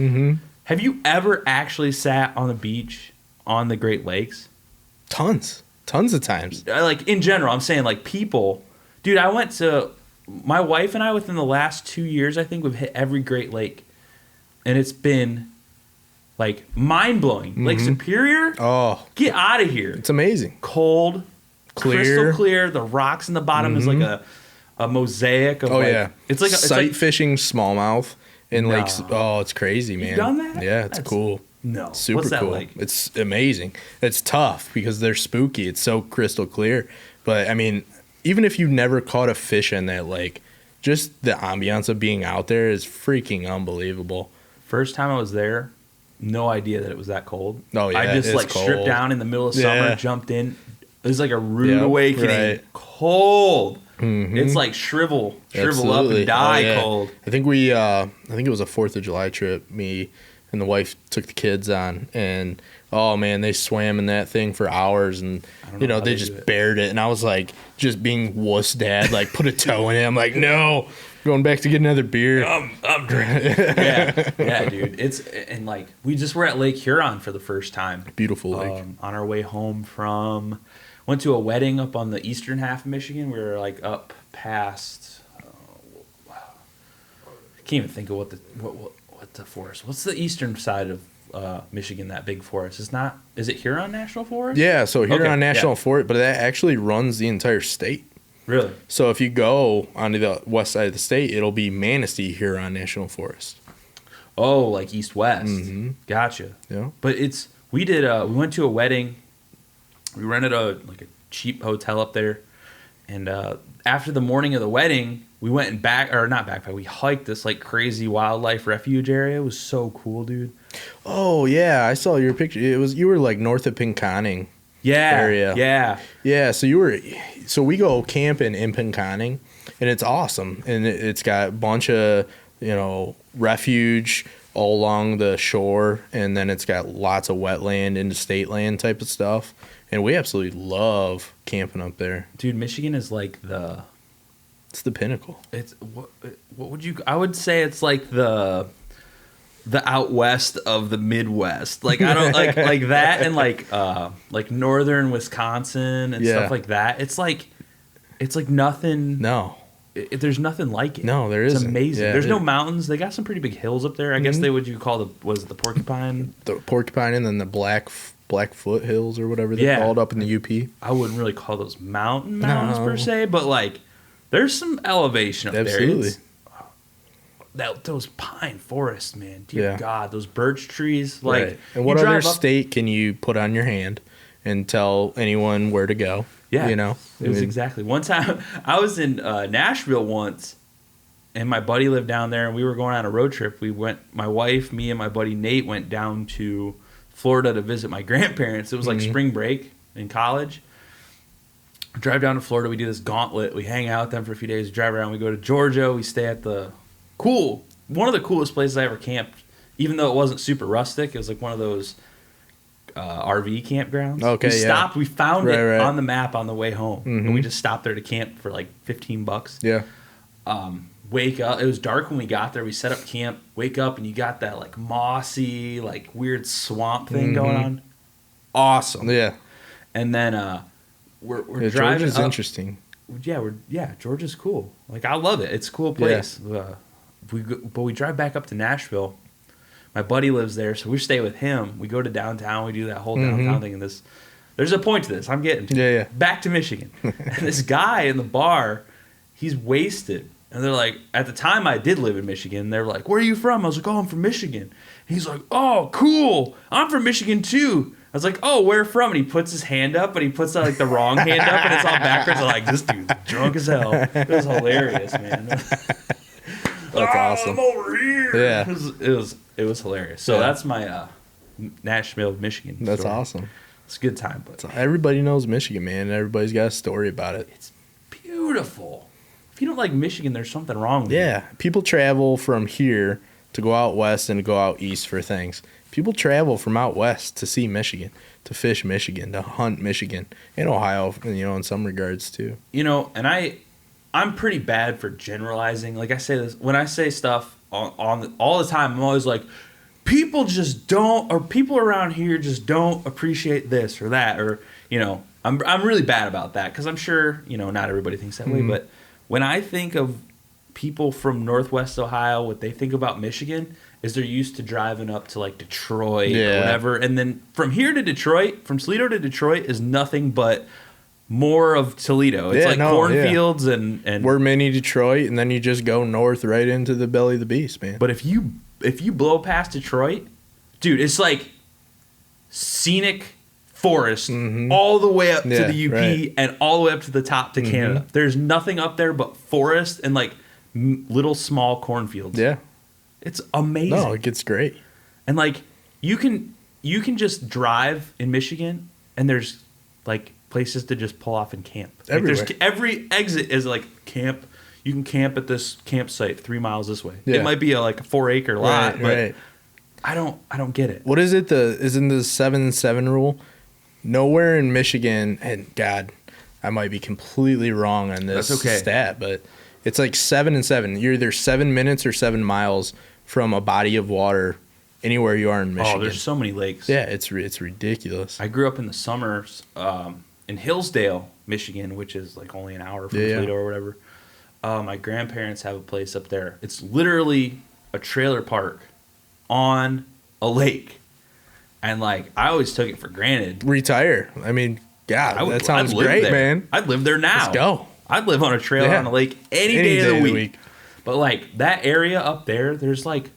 have you ever actually sat on the beach on the Great Lakes? Tons of times. Like, in general, I'm saying like people. Dude, I went to, my wife and I within the last 2 years, I think we've hit every Great Lake. And it's been like mind-blowing. Lake Superior? Oh. Get out of here. It's amazing. Cold. Clear. Crystal clear. The rocks in the bottom is like a mosaic of it's like sight fishing smallmouth in lakes. Oh, it's crazy, man. You've done that? Yeah, it's cool. No. Super What's that cool. like? It's amazing. It's tough because they're spooky. It's so crystal clear. But I mean, even if you never caught a fish in that lake, just the ambiance of being out there is freaking unbelievable. First time I was there, no idea that it was that cold. Oh yeah, I just like cold. stripped down in the middle of summer, jumped in. It was like a rude awakening. Right. Cold. It's like shrivel up and die cold. I think it was a 4th of July trip. Me and the wife took the kids on, and oh man, they swam in that thing for hours, and they just bared it. And I was like, just being wuss dad, like put a toe in it. I'm like, no, going back to get another beer. I'm drinking. yeah, dude. And like, we just were at Lake Huron for the first time. Beautiful lake. On our way home went to a wedding up on the eastern half of Michigan. We were like up past, I can't even think of what the forest. What's the eastern side of Michigan? That big forest is it Huron National Forest? Yeah, so Huron National Forest, but that actually runs the entire state. Really? So if you go onto the west side of the state, it'll be Manistee Huron National Forest. Oh, like east-west. Gotcha. Yeah. But we went to a wedding. We rented a cheap hotel up there. And after the morning of the wedding, we went and we hiked this like crazy wildlife refuge area. It was so cool, dude. Oh yeah, I saw your picture. You were like north of Pinconning. Area. Yeah. So we go camping in Pinconning, and it's awesome. And it's got a bunch of, refuge all along the shore, and then it's got lots of wetland into state land type of stuff. And we absolutely love camping up there. Dude, Michigan is like it's the pinnacle. It's I would say it's like the out west of the Midwest. Like, I don't like that, and like northern Wisconsin and stuff like that. It's like nothing. No. There's nothing like it. No, there isn't. It's amazing. Yeah, There's no mountains. They got some pretty big hills up there. I guess you call the Porcupine? The Porcupine, and then the Blackfoot Hills or whatever they're called up in the UP. I wouldn't really call those mountains per se, but like there's some elevation up Absolutely. there. Those pine forests, man. Dear God, those birch trees. Like, right. And what other state can you put on your hand and tell anyone where to go? Yeah, it was exactly. One time I was in Nashville once, and my buddy lived down there, and we were going on a road trip. My wife, me, and my buddy Nate went down to Florida to visit my grandparents. It was like spring break in college. drive down to Florida. We do this gauntlet. We hang out with them for a few days. Drive around. We go to Georgia. We stay at one of the coolest places I ever camped. Even though it wasn't super rustic, it was like one of those RV campgrounds. Okay, we stopped. We found it on the map on the way home, and we just stopped there to camp for like $15. Yeah. Wake up. It was dark when we got there. We set up camp. Wake up, and you got that like mossy, like weird swamp thing going on. Awesome. Yeah. And then we're driving. Georgia's up. interesting. Yeah, Georgia's cool. Like I love it. It's a cool place. Yeah. But we drive back up to Nashville. My buddy lives there, so we stay with him. We go to downtown. We do that whole downtown thing. And there's a point to this. I'm getting to. Yeah. Back to Michigan. And this guy in the bar, he's wasted. And they're like, at the time I did live in Michigan, they're like, where are you from? I was like, oh, I'm from Michigan. He's like, oh, cool. I'm from Michigan too. I was like, oh, where from? And he puts his hand up, but he puts like the wrong hand up, and it's all backwards. I'm like, this dude's drunk as hell. It was hilarious, man. That's awesome. I'm over here. Yeah. It was hilarious. So that's my Nashville, Michigan That's story. awesome. It's a good time. But Everybody knows Michigan, man. Everybody's got a story about it. it's beautiful. If you don't like Michigan, there's something wrong with Yeah. People travel from here to go out west and to go out east for things. People travel from out west to see Michigan, to fish Michigan, to hunt Michigan, and Ohio, in some regards too. And I'm pretty bad for generalizing. Like I say this, when I say stuff on all the time, I'm always like, people just don't, or people around here just don't appreciate this or that, or, I'm really bad about that because I'm sure, not everybody thinks that way. But when I think of people from Northwest Ohio, what they think about Michigan is they're used to driving up to like Detroit or whatever. And then from here to Detroit, from Toledo to Detroit is nothing but more of Toledo. It's cornfields and we're mini Detroit, and then you just go north right into the belly of the beast, man. But if you blow past Detroit, dude, it's like scenic forest all the way up to the UP and all the way up to the top to Canada. There's nothing up there but forest and like little small cornfields. Yeah. It's amazing. No, it gets great. And like you can just drive in Michigan and there's like places to just pull off and camp. Like Everywhere. Every exit is like camp. You can camp at this campsite 3 miles this way. Yeah. It might be a 4-acre lot, but right. I don't get it. What is it? Isn't the 7-7 rule? Nowhere in Michigan, and God, I might be completely wrong on this stat, but it's like 7 and 7. You're either 7 minutes or 7 miles from a body of water anywhere you are in Michigan. Oh, there's so many lakes. Yeah, it's ridiculous. I grew up in the summers in Hillsdale, Michigan, which is like only an hour from Toledo or whatever. My grandparents have a place up there. It's literally a trailer park on a lake. And like I always took it for granted. Retire. I mean, God, that sounds great, man. I'd live there now. Let's go. I'd live on a trailer on a lake any day of the week. But like that area up there, there's like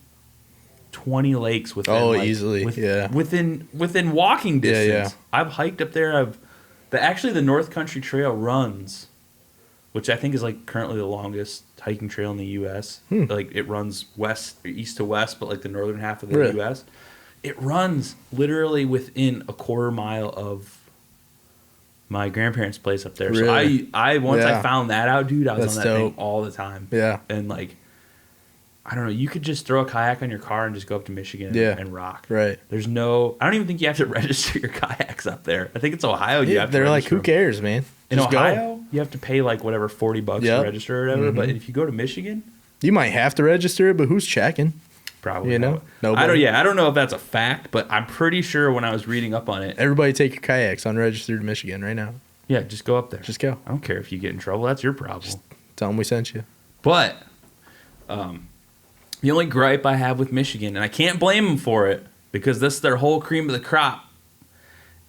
20 lakes within easily. Within walking distance. Yeah. I've hiked up there. The North Country Trail runs, which I think is like currently the longest hiking trail in the US. Like it runs east to west, but like the northern half of the US. It runs literally within a quarter mile of my grandparents' place up there. Really? So I found that out, dude, I was on that dope. thing all the time. Yeah. And like, I don't know, you could just throw a kayak on your car and just go up to Michigan and rock. Right. I don't even think you have to register your kayaks up there. I think it's Ohio you have to They're like, register who cares, man? In Just Ohio, you have to pay like whatever $40 to register or whatever. But if you go to Michigan, you might have to register it, but who's checking? probably not. Nobody. I don't know if that's a fact, but I'm pretty sure when I was reading up on it. Everybody take your kayaks unregistered in Michigan right now. Yeah, just go up there. Just go. I don't care if you get in trouble. That's your problem. Just tell them we sent you. But the only gripe I have with Michigan, and I can't blame them for it because this is their whole cream of the crop,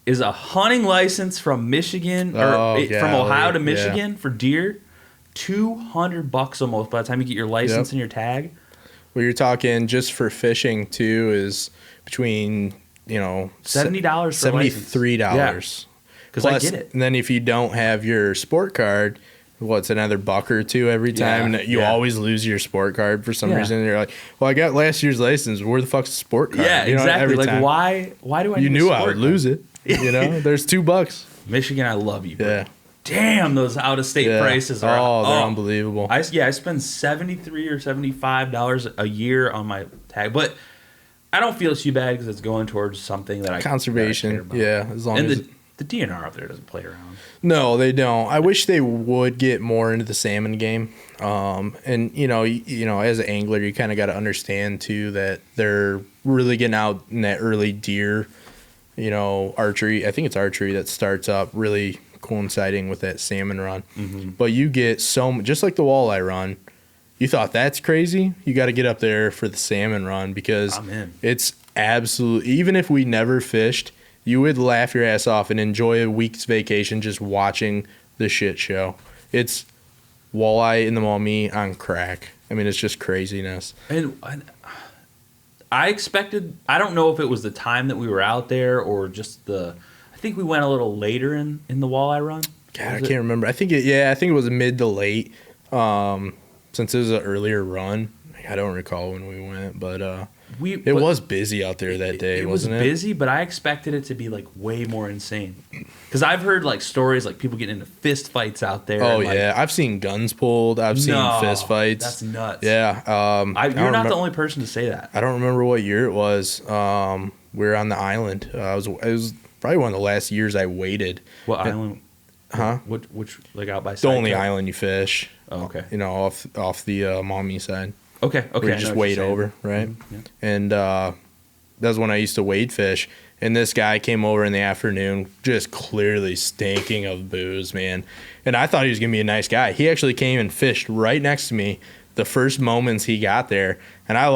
is a hunting license from Michigan from Ohio to Michigan for deer. $200 almost by the time you get your license and your tag. Well, you're talking just for fishing too is between $70 for $73. Because I get it. And then if you don't have your sport card, it's another $1 or $2 every time. And you always lose your sport card for some reason. And you're like, well, I got last year's license. Where the fuck's the sport card? Yeah, exactly. Every like time. why do I? You need knew a I sport would card? lose it. There's $2. Michigan, I love you. Bro. Yeah. damn, those out-of-state prices are... Oh, they're unbelievable. I spend $73 or $75 a year on my tag, but I don't feel too bad because it's going towards something that Conservation, that I care about. yeah, as long as... The DNR up there doesn't play around. No, they don't. I wish they would get more into the salmon game. And you know, as an angler, you kind of got to understand too that they're really getting out in that early deer, archery. I think it's archery that starts up really coinciding with that salmon run. Mm-hmm. But you get just like the walleye run. You thought that's crazy? You got to get up there for the salmon run because it's absolutely. Even if we never fished, you would laugh your ass off and enjoy a week's vacation just watching the shit show. It's walleye in the Maumee on crack. I mean, it's just craziness. And I expected, I don't know if it was the time that we were out there or just I think we went a little later in the walleye run. God, I can't remember. I think it was mid to late. Since it was an earlier run. I don't recall when we went, but it was busy out there that day, wasn't it? It was busy, but I expected it to be like way more insane. Because I've heard like stories like people getting into fist fights out there. Oh yeah, I've seen guns pulled. I've seen fist fights. That's nuts. Yeah, you're not the only person to say that. I don't remember what year it was. We were on the island. It was probably one of the last years I waited. What island? Huh? Which like out by the only island you fish? Oh, okay. Off the Maumee side. Okay. Where you just wade over, right? Mm-hmm. Yeah. And that's when I used to wade fish. And this guy came over in the afternoon, just clearly stinking of booze, man. And I thought he was gonna be a nice guy. He actually came and fished right next to me the first moments he got there, and I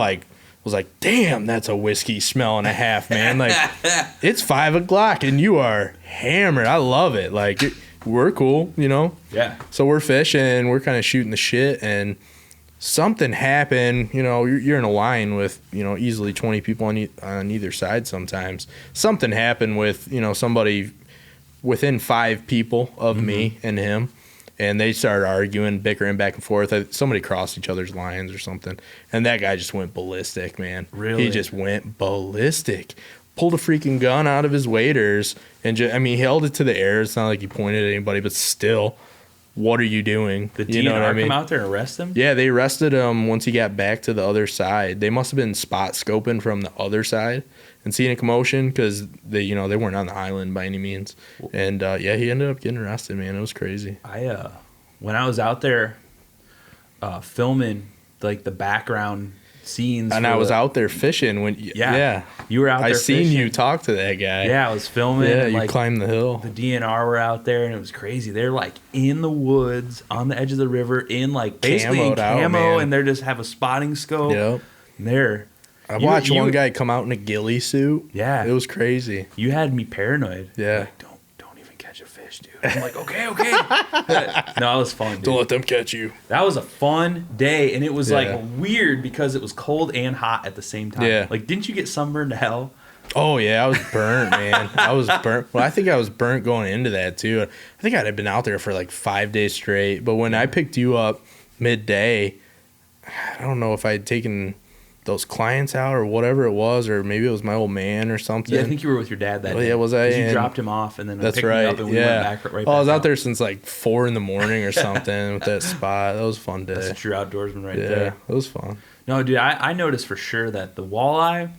was like, damn, that's a whiskey smell and a half, man. Like, it's 5 o'clock and you are hammered. I love it. Like, we're cool, Yeah. So we're fishing, we're kind of shooting the shit, and something happened. You're in a line with easily 20 people on either side. Sometimes something happened with somebody within 5 people of me and him, and they started arguing, bickering back and forth. Somebody crossed each other's lines or something, and that guy just went ballistic, man. Really? He just went ballistic. Pulled a freaking gun out of his waders and he held it to the air. It's not like he pointed at anybody, but still, what are you doing? The DNR come out there and arrest him? Yeah, they arrested him once he got back to the other side. They must have been spot scoping from the other side and seeing a commotion because they weren't on the island by any means. And he ended up getting arrested, man. It was crazy. When I was out there filming like the background scenes, and I was out there fishing when you were out there. I seen fishing. you talk to that guy. Yeah, I was filming. Yeah, and, you climbed the hill. The DNR were out there, and it was crazy. They're like in the woods on the edge of the river, in like basically in camo, and they just have a spotting scope. Yep. And I watched one guy come out in a ghillie suit. Yeah, it was crazy. You had me paranoid. Yeah. Like, don't even catch a fish, dude. I'm like, okay. No, it was fun, dude. Don't let them catch you. That was a fun day, and it was like weird because it was cold and hot at the same time. Yeah. Like, didn't you get sunburned to hell? Oh, yeah, I was burnt, man. I was burnt. Well, I think I was burnt going into that, too. I think I'd been out there for like 5 days straight. But when I picked you up midday, I don't know if I had taken those clients out or whatever it was, or maybe it was my old man or something. Yeah, I think you were with your dad that day. Yeah, was I? You dropped him off and then that's picked right. me up and we went back right back I was out out there since like 4 a.m. or something with that spot. That was a fun day. That's a true outdoorsman right there. Yeah, it was fun. No, dude, I noticed for sure that the walleye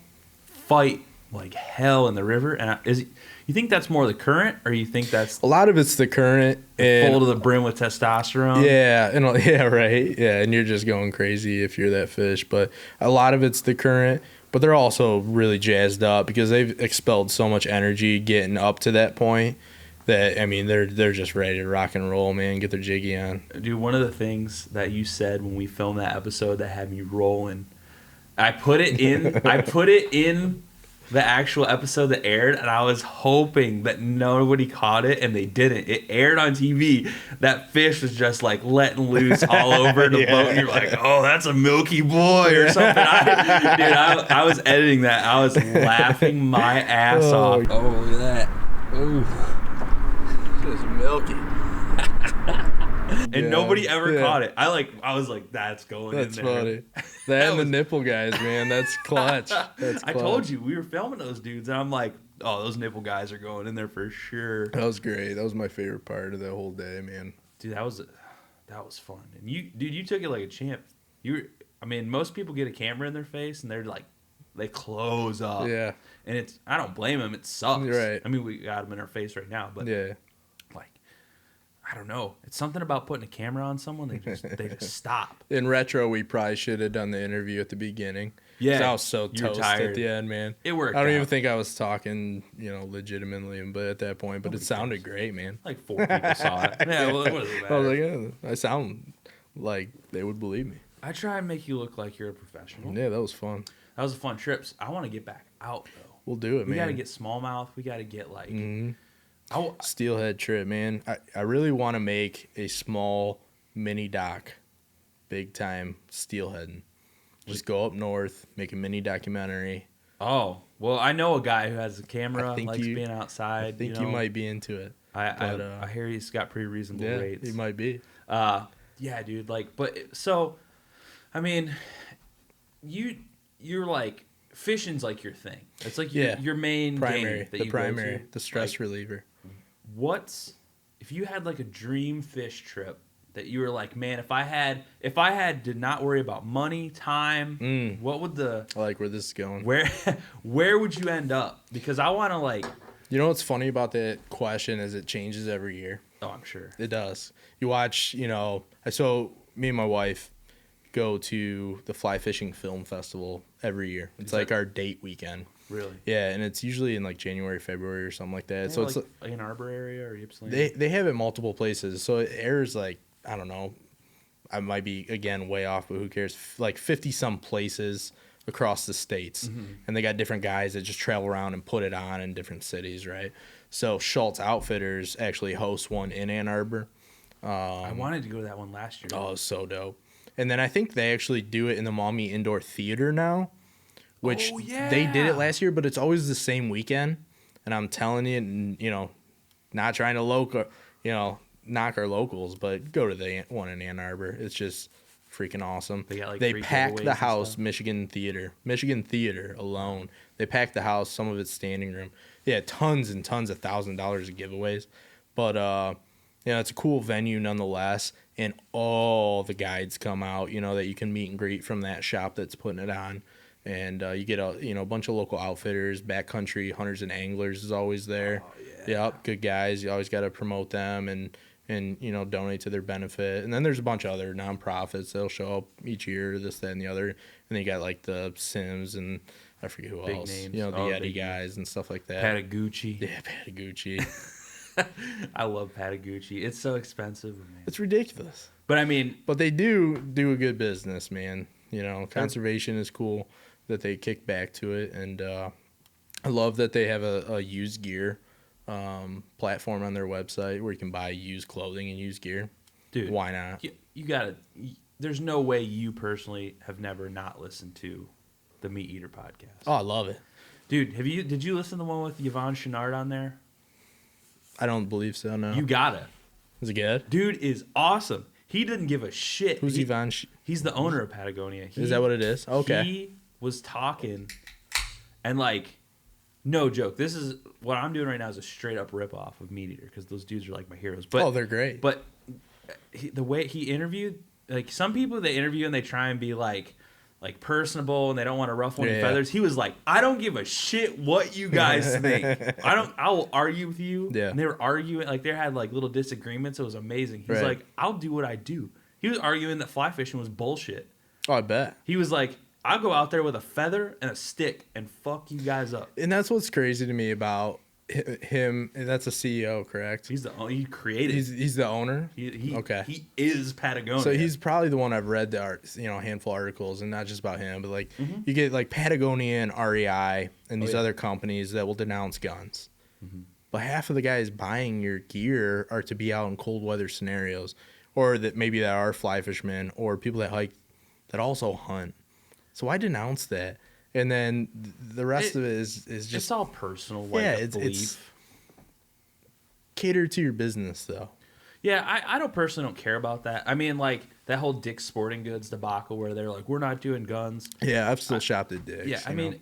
fight like hell in the river. And you think that's more the current, or you think that's a lot of it's the current and full to the brim with testosterone? Yeah, right. Yeah, and you're just going crazy if you're that fish. But a lot of it's the current. But they're also really jazzed up because they've expelled so much energy getting up to that point that they're just ready to rock and roll, man. Get their jiggy on. Dude, one of the things that you said when we filmed that episode that had me rolling, I put it in the actual episode that aired, and I was hoping that nobody caught it, and they didn't. It aired on TV. That fish was just like letting loose all over the boat, and you're like, oh, that's a milky boy or something. I was editing that. I was laughing my ass off. Oh, look at that. Ooh. Just milky. And nobody ever caught it. I was like, that's going that's in there. Funny. That and the nipple guys, man. That's clutch. That's clutch. I told you, we were filming those dudes, and I'm like, Oh, those nipple guys are going in there for sure. That was great. That was my favorite part of the whole day, man. Dude, that was fun. And you took it like a champ. Most people get a camera in their face and they're like, they close up. Yeah. And I don't blame them. It sucks. Right. I mean, we got them in our face right now, but Yeah. like, I don't know. It's something about putting a camera on someone. They just stop. In retro, we probably should have done the interview at the beginning. Yeah. 'Cause I was so You were toast tired. at the end, man. It worked. I don't even out. think I was talking, legitimately, but at that point. But Nobody it sounded cares. great, man. Like 4 people saw it. Yeah, well, what does it I was matter? like, I sound like they would believe me. I try and make you look like you're a professional. Yeah, that was fun. That was a fun trip. I want to get back out though. We'll do it, We man. got to get smallmouth. We got to get like. Mhm. I, Steelhead trip, man. I really want to make a small mini doc, big time steelhead. Just go up north, make a mini documentary. oh well, I know a guy who has a camera, I think likes you- being outside. I think you might be into it. I hear he's got pretty reasonable Yeah, rates. you might be. Yeah, dude. Like, but so, I mean, you're like fishing's like your thing. It's like your main Primary, game that the you primary, go to. the stress Like, reliever. What's if you had like a dream fish trip that you were like, man, if I had did not worry about money, time, what would I like where this is going. where would you end up? Because I want to like. You know what's funny about that question is it changes every year. Oh, I'm sure. It does. You watch, so me and my wife go to the Fly Fishing Film Festival every year. It's like our date weekend. Really? Yeah, and it's usually in like January, February or something like that. So like it's Ann Arbor area or Ypsilanti. they have it multiple places. So it airs like, I don't know, I might be again way off, but who cares? Like 50 some places across the states. And they got different guys that just travel around and put it on in different cities, right? So Schultz Outfitters actually hosts one in Ann Arbor. I wanted to go to that one last year. Oh, it's so dope. And then I think they actually do it in the Maumee Indoor Theater now, which Oh, yeah. they did it last year, but it's always the same weekend. And I'm telling you, not trying to knock our locals, but go to the one in Ann Arbor. It's just freaking awesome. They got, like, they free packed giveaways the and house, stuff? Michigan Theater alone. They packed the house, some of it's standing room. Yeah, tons and tons of $1,000 of giveaways. But it's a cool venue nonetheless. And all the guides come out, that you can meet and greet from that shop that's putting it on. And you get a bunch of local outfitters, backcountry hunters and anglers is always there. Oh, yeah. Yep, good guys. You always got to promote them and donate to their benefit. And then there's a bunch of other nonprofits that'll show up each year, this, that, and the other. And then you got like the Sims and I forget who Big else. names. The Oh, Yeti big guys and stuff like that. Patagucci. Yeah, Patagucci. I love Patagucci. It's so expensive, man. It's ridiculous. But I mean, But they do a good business, man. Conservation is cool that they kick back to it. And I love that they have a used gear platform on their website where you can buy used clothing and used gear. dude, Why not? You gotta. There's no way you personally have never not listened to the Meat Eater podcast. Oh, I love it. Dude, did you listen to the one with Yvonne Chenard on there? I don't believe so, no. You gotta. Is it good? Dude is awesome. He didn't give a shit. Who's Yvonne? He's the owner of Patagonia. Is that what it is? Okay. He was talking, and like, no joke. This is what I'm doing right now is a straight up rip off of Meat Eater because those dudes are like my heroes. But they're great. But the way he interviewed, like some people they interview and they try and be like personable and they don't want to ruffle any feathers. He was like, I don't give a shit what you guys think. I will argue with you. Yeah. And they were arguing, like they had like little disagreements. It was amazing. He's like, I'll do what I do. He was arguing that fly fishing was bullshit. Oh, I bet. He was like, I'll go out there with a feather and a stick and fuck you guys up. And that's what's crazy to me about him. And that's a CEO, correct? He created. He's the owner. Okay. He is Patagonia. So he's probably the one I've read a handful of articles, and not just about him, but like you get like Patagonia and REI and these other companies that will denounce guns. But half of the guys buying your gear are to be out in cold weather scenarios, or that are fly fishermen or people that hike that also hunt. So why denounce that? And then the rest of it is just it's all personal. Like it's cater to your business though. Yeah, I don't care about that. I mean, like that whole Dick's Sporting Goods debacle where they're like, we're not doing guns. Yeah, I've still shopped at Dick's. Yeah, I mean,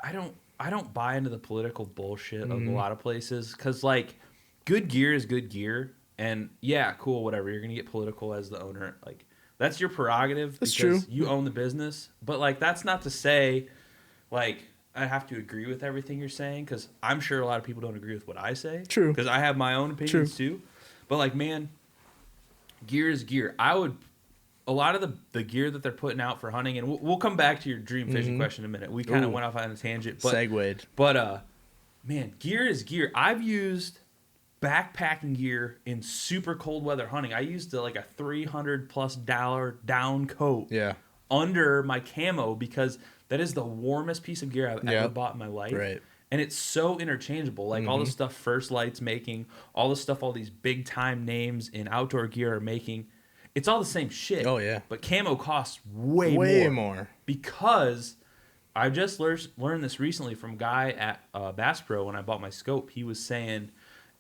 I don't. I don't buy into the political bullshit of a lot of places because, like, good gear is good gear. And, yeah, cool, whatever. You're going to get political as the owner. Like, that's your prerogative That's because true. you own the business. But, like, that's not to say, like, I have to agree with everything you're saying because I'm sure a lot of people don't agree with what I say. True. Because I have my own opinions, too. But, like, man, gear is gear. A lot of the gear that they're putting out for hunting, and we'll come back to your dream fishing question in a minute. We kind of went off on a tangent, but segued. But man, gear is gear. I've used backpacking gear in super cold weather hunting. I used like a $300+ down coat under my camo because that is the warmest piece of gear I've ever bought in my life. Right. And it's so interchangeable. Like all the stuff First Light's making, all the stuff all these big time names in outdoor gear are making. It's all the same shit. Oh, yeah. But camo costs way more. Because I just learned this recently from a guy at Bass Pro when I bought my scope. He was saying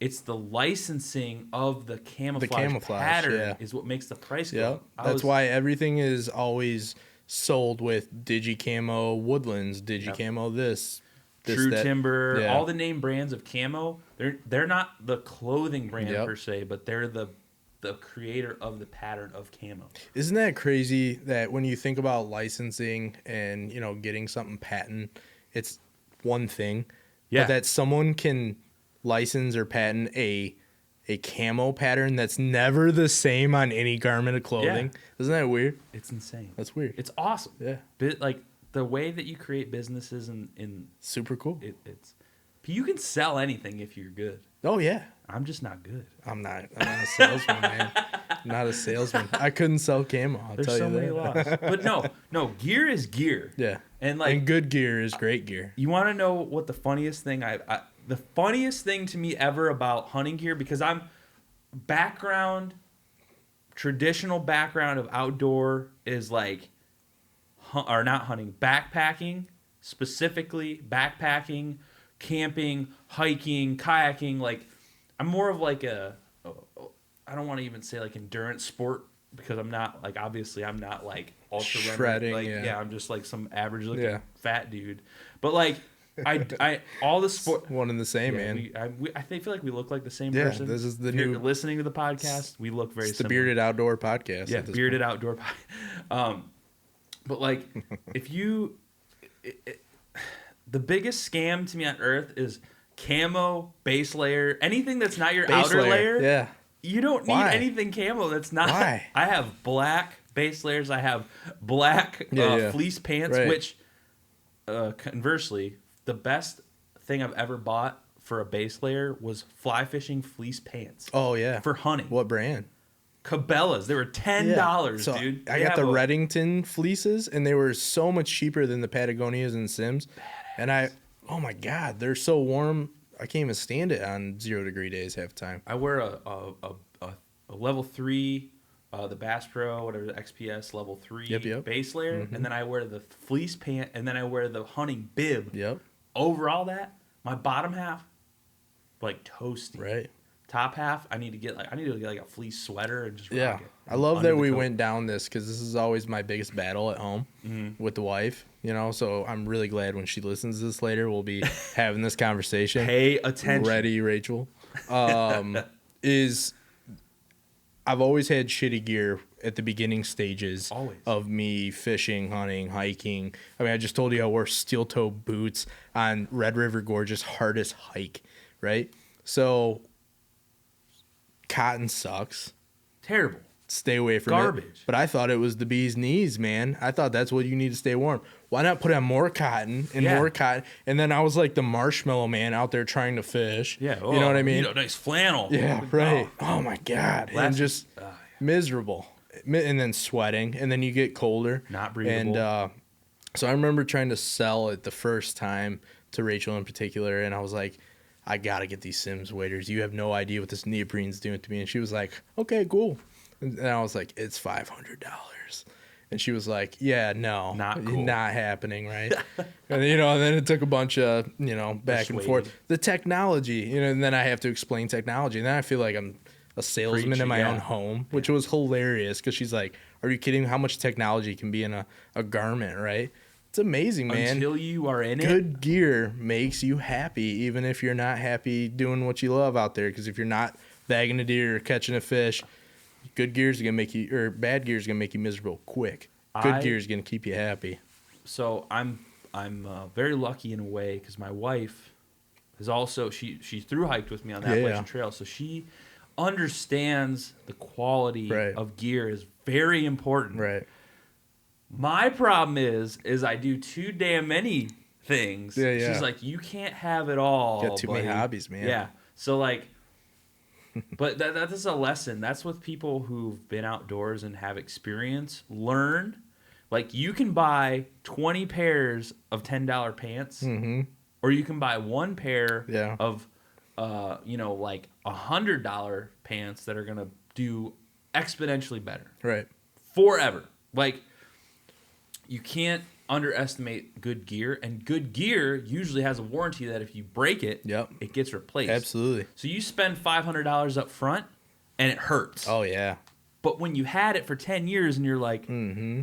it's the licensing of the camouflage pattern is what makes the price go up. That's why everything is always sold with Digi-Camo Woodlands, Digi-Camo this, True that. Timber, all the name brands of camo. They're not the clothing brand per se, but they're the creator of the pattern of camo. Isn't that crazy that when you think about licensing and, you know, getting something patent, it's one thing. Yeah. But that someone can license or patent a camo pattern that's never the same on any garment of clothing. Yeah. Isn't that weird? It's insane. That's weird. It's awesome. Yeah. Like the way that you create businesses in super cool. It's you can sell anything if you're good. Oh yeah. I'm just not good. I'm not a salesman, man. I'm not a salesman. I couldn't sell camo. I'll tell you that. There's so many laws. But no, gear is gear. Yeah. And good gear is great gear. You want to know what the funniest thing the funniest thing to me ever about hunting gear, because I'm traditional background of outdoor is like, or not hunting, backpacking, specifically backpacking, camping, hiking, kayaking. Like, I'm more of like I don't want to even say like endurance sport because I'm not like, obviously I'm not like ultra shredding. Like, I'm just like some average looking fat dude. But like, I all the sport one and the same, man. I feel like we look like the same person. This is the if new. You're listening to the podcast, we look very. It's the similar. Bearded Outdoor Podcast. Yeah, Bearded Outdoor. But like, if you, the biggest scam to me on earth is camo base layer. Anything that's not your base outer layer. Yeah. You don't need anything camo that's not. Why? I have black base layers. I have black fleece pants, which, conversely, the best thing I've ever bought for a base layer was fly fishing fleece pants. Oh yeah. For hunting. What brand? Cabela's. They were $10, so dude. I got the Reddington fleeces, and they were so much cheaper than the Patagonias and Sims. Badass. And oh my god, they're so warm. I can't even stand it on 0 degree days half the time. I wear a level 3, the Bass Pro, whatever, the XPS level 3 base layer, and then I wear the fleece pant, and then I wear the hunting bib. Yep. Over all that, my bottom half, like toasty. Right. Top half, I need to get like a fleece sweater and just rock it. I love that we went down this because this is always my biggest battle at home with the wife. You know, so I'm really glad when she listens to this later, we'll be having this conversation. Pay attention. Ready, Rachel. I've always had shitty gear at the beginning stages of me fishing, hunting, hiking. I mean, I just told you I wore steel toe boots on Red River Gorge's hardest hike, right? So cotton sucks. Terrible. Stay away from garbage. But I thought it was the bee's knees, man. I thought that's what you need to stay warm. Why not put on more cotton and more cotton? And then I was like the marshmallow man out there trying to fish. Yeah. You know what I mean? You know, nice flannel. Yeah, right. Oh my God. And just miserable. And then sweating. And then you get colder. Not breathable. And so I remember trying to sell it the first time to Rachel in particular. And I was like, I got to get these Sims waders. You have no idea what this neoprene's doing to me. And she was like, okay, cool. And I was like, it's $500. And she was like, yeah, no, not cool. Not happening, right? And then it took a bunch of, back and forth. The technology, and then I have to explain technology. And then I feel like I'm a salesman in my own home, which was hilarious because she's like, are you kidding? How much technology can be in a garment, right? It's amazing, man. Until you are in it. Good gear makes you happy, even if you're not happy doing what you love out there. Because if you're not bagging a deer or catching a fish, good gear is gonna make you, or bad gear is gonna make you miserable quick. Good gear is gonna keep you happy. So I'm very lucky in a way because my wife is also she thru hiked with me on the Appalachian Trail, so she understands the quality of gear is very important. Right. My problem is I do too damn many things. Yeah. She's like, you can't have it all. You got too many hobbies, man. Yeah. So like, but that is a lesson. That's what people who've been outdoors and have experience learn. Like, you can buy 20 pairs of $10 pants, or you can buy one pair of, like $100 pants that are gonna do exponentially better. Right. Forever. Like, you can't underestimate good gear, and good gear usually has a warranty that if you break it, it gets replaced. Absolutely. So you spend $500 up front, and it hurts. Oh, yeah. But when you had it for 10 years and you're like,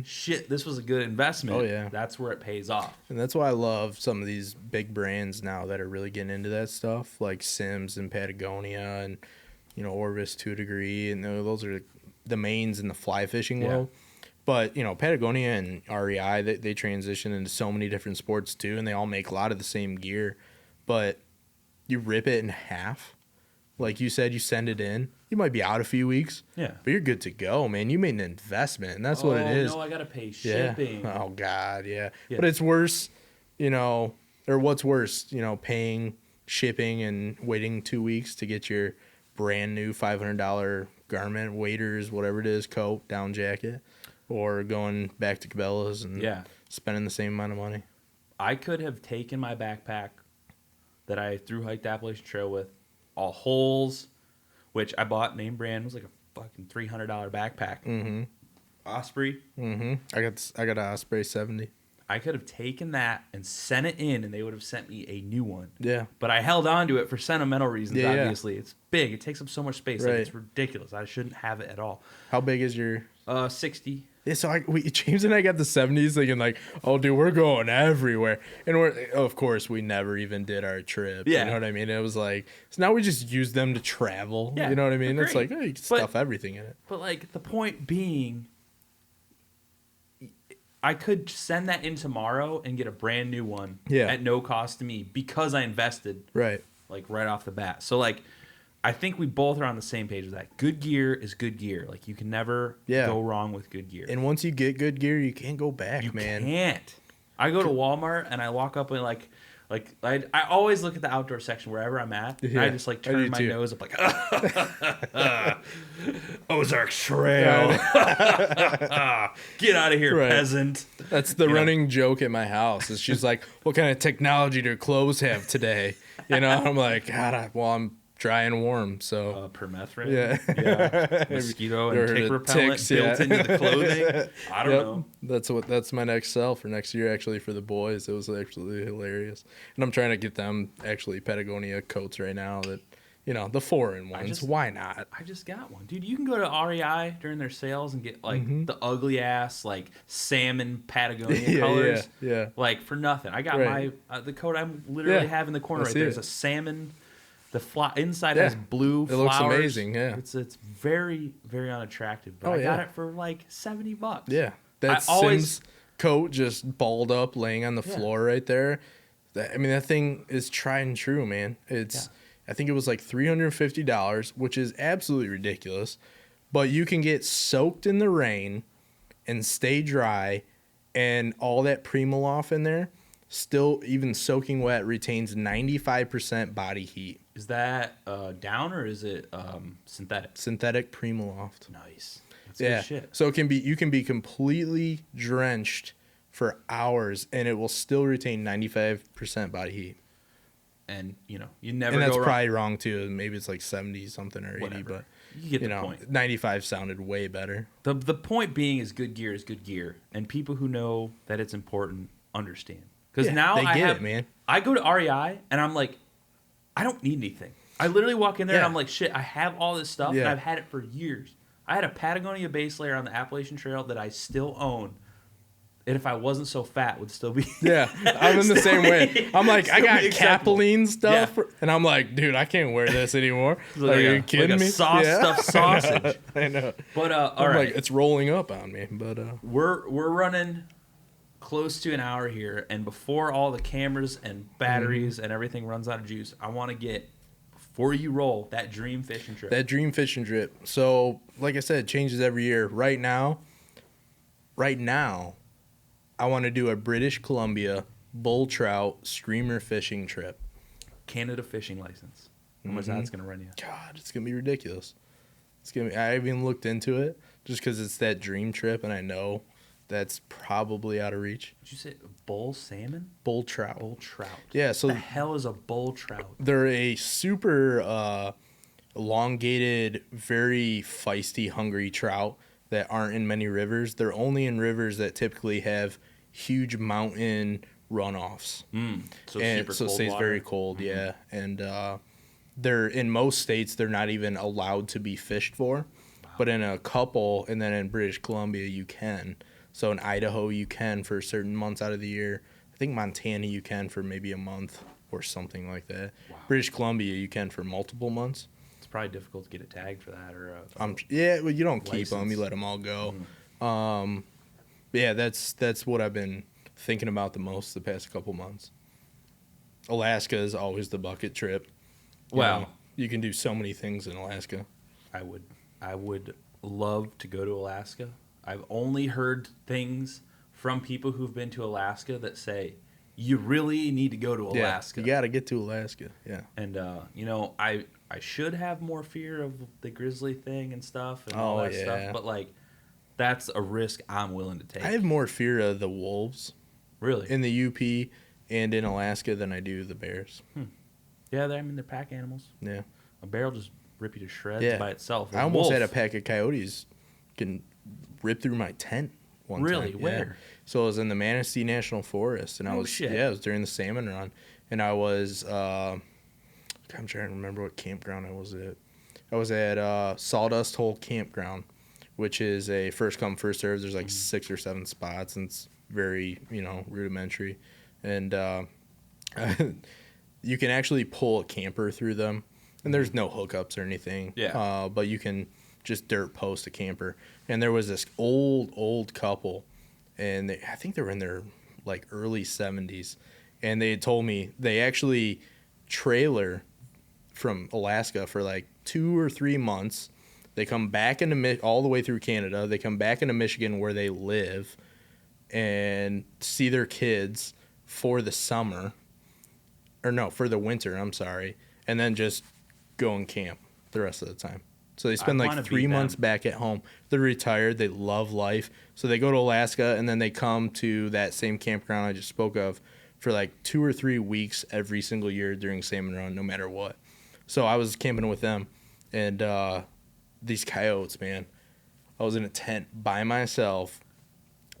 shit, this was a good investment. Oh, yeah. That's where it pays off. And that's why I love some of these big brands now that are really getting into that stuff, like Sims and Patagonia and, Orvis to a degree. And those are the mains in the fly fishing world. But, Patagonia and REI, they transition into so many different sports too, and they all make a lot of the same gear. But you rip it in half. Like you said, you send it in. You might be out a few weeks. Yeah. But you're good to go, man. You made an investment, and that's what it is. Oh, no, I got to pay shipping. Yeah. Oh, God, yeah. But it's worse, or what's worse, paying shipping and waiting 2 weeks to get your brand new $500 garment, waders, whatever it is, coat, down jacket, or going back to Cabela's and spending the same amount of money. I could have taken my backpack that I thru hiked the Appalachian Trail with, all holes, which I bought name brand. It was like a fucking $300 backpack. Osprey. I got an Osprey 70. I could have taken that and sent it in, and they would have sent me a new one. Yeah. But I held on to it for sentimental reasons, obviously. Yeah. It's big. It takes up so much space. Like, it's ridiculous. I shouldn't have it at all. How big is your... 60. Yeah, so James and I got the 70s thinking like, oh, dude, we're going everywhere. And of course, we never even did our trip. Yeah. You know what I mean? It was like, so now we just use them to travel. Yeah, you know what I mean? It's like, oh, you can stuff everything in it. But like, the point being, I could send that in tomorrow and get a brand new one at no cost to me because I invested right off the bat. So like, I think we both are on the same page with that. Good gear is good gear. Like, you can never go wrong with good gear. And once you get good gear, you can't go back, man. You can't. I go to Walmart and I walk up and I always look at the outdoor section wherever I'm at. And I just turn my nose up like, Ozark Trail. Get out of here, peasant. That's the running joke at my house. Is she's like, what kind of technology do clothes have today? I'm like, God, I'm dry and warm, so permethrin, mosquito and tick repellent built into the clothing. I don't know. That's my next sell for next year. Actually, for the boys, it was absolutely hilarious, and I'm trying to get them actually Patagonia coats right now. That the 4-in-1s. Why not? I just got one, dude. You can go to REI during their sales and get the ugly ass salmon Patagonia colors, for nothing. I got my the coat I'm literally have in the corner right there. There's a salmon. The inside has blue flowers. It looks amazing, yeah. It's very, very unattractive. But I got it for $70. Yeah. That Sims coat just balled up laying on the floor right there. That thing is tried and true, man. I think it was $350, which is absolutely ridiculous. But you can get soaked in the rain and stay dry, and all that Primaloft in there, still even soaking wet, retains 95% body heat. Is that down or is it synthetic? Synthetic Primaloft. Nice. That's good shit. So you can be completely drenched for hours and it will still retain 95% body heat. And you never. And that's go probably wrong too. Maybe it's 70 something or 80, whatever. but you get the point. 95 sounded way better. The point being is good gear, and people who know that it's important understand. Because now they get it, man. I go to REI and I'm like, I don't need anything. I literally walk in there and I'm like, shit, I have all this stuff and I've had it for years. I had a Patagonia base layer on the Appalachian Trail that I still own. and if I wasn't so fat, would still be. Yeah, I'm in the same way. I'm like, I got Capilene stuff, Yeah. and I'm like, dude, I can't wear this anymore. Are you kidding me? Stuffed sausage. I know. But all right, like, it's rolling up on me. But we're running close to an hour here, and before all the cameras and batteries and everything runs out of juice, I want to get, before you roll, that dream fishing trip. That dream fishing trip. So, like I said, it changes every year. Right now, I want to do a British Columbia bull trout streamer fishing trip. Canada fishing license. How much that's going to run you? God, it's going to be ridiculous. I even looked into it just because it's that dream trip, and I know that's probably out of reach. Did you say bull salmon? Bull trout. Bull trout. Yeah, so what the hell is a bull trout? They're a super elongated, very feisty, hungry trout that aren't in many rivers. They're only in rivers that typically have huge mountain runoffs. So and super so it cold stays water. very cold, yeah. And they're in most states they're not even allowed to be fished for. Wow. But in a couple, and then in British Columbia you can. So in Idaho you can for certain months out of the year. I think Montana you can for maybe a month or something like that. Wow. British Columbia you can for multiple months. It's probably difficult to get a tag for that, or yeah, well, you don't license. Keep them, you let them all go. Yeah, that's what I've been thinking about the most the past couple months. Alaska is always the bucket trip. Well, you can do so many things in Alaska. I would love to go to Alaska. I've only heard things from people who've been to Alaska that say you really need to go to Alaska. Yeah, you got to get to Alaska. Yeah. And I should have more fear of the grizzly thing and stuff and all that stuff, but like that's a risk I'm willing to take. I have more fear of the wolves. Really? In the UP and in Alaska than I do the bears. Yeah, they're pack animals. Yeah. A bear will just rip you to shreds by itself. I almost had a pack of coyotes can rip through my tent one time. Really? Where? Yeah. So I was in the Manistee National Forest, and it was during the salmon run, and I was I'm trying to remember what campground I was at. I was at Sawdust Hole Campground, which is a first come first serve. There's like 6 or 7 spots, and it's very rudimentary, and you can actually pull a camper through them, and there's no hookups or anything. Yeah. But you can just dirt post a camper. And there was this old couple, and I think they were in their like early 70s, and they had told me they actually trailer from Alaska for like 2 or 3 months. They come back into all the way through Canada. They come back into Michigan where they live and see their kids for the summer. Or no, for the winter, I'm sorry. And then just go and camp the rest of the time. So they spend like 3 months back at home. They're retired. They love life. So they go to Alaska, and then they come to that same campground I just spoke of for like 2 or 3 weeks every single year during salmon run, no matter what. So I was camping with them, and these coyotes, man. I was in a tent by myself,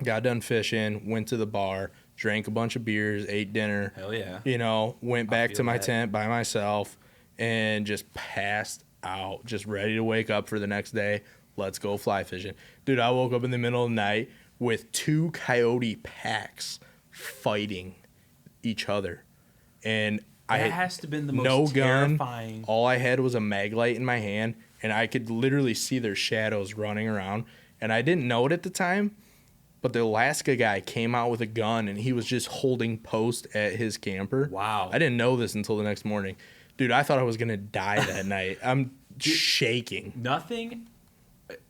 got done fishing, went to the bar, drank a bunch of beers, ate dinner. Hell yeah. Went back to my tent by myself and just passed out, just ready to wake up for the next day. Let's go fly fishing. Dude, I woke up in the middle of the night with 2 coyote packs fighting each other. And that has to have been the most terrifying. All I had was a mag light in my hand, and I could literally see their shadows running around. And I didn't know it at the time, but the Alaska guy came out with a gun, and he was just holding post at his camper. Wow. I didn't know this until the next morning. Dude, I thought I was going to die that night. I'm shaking. Nothing,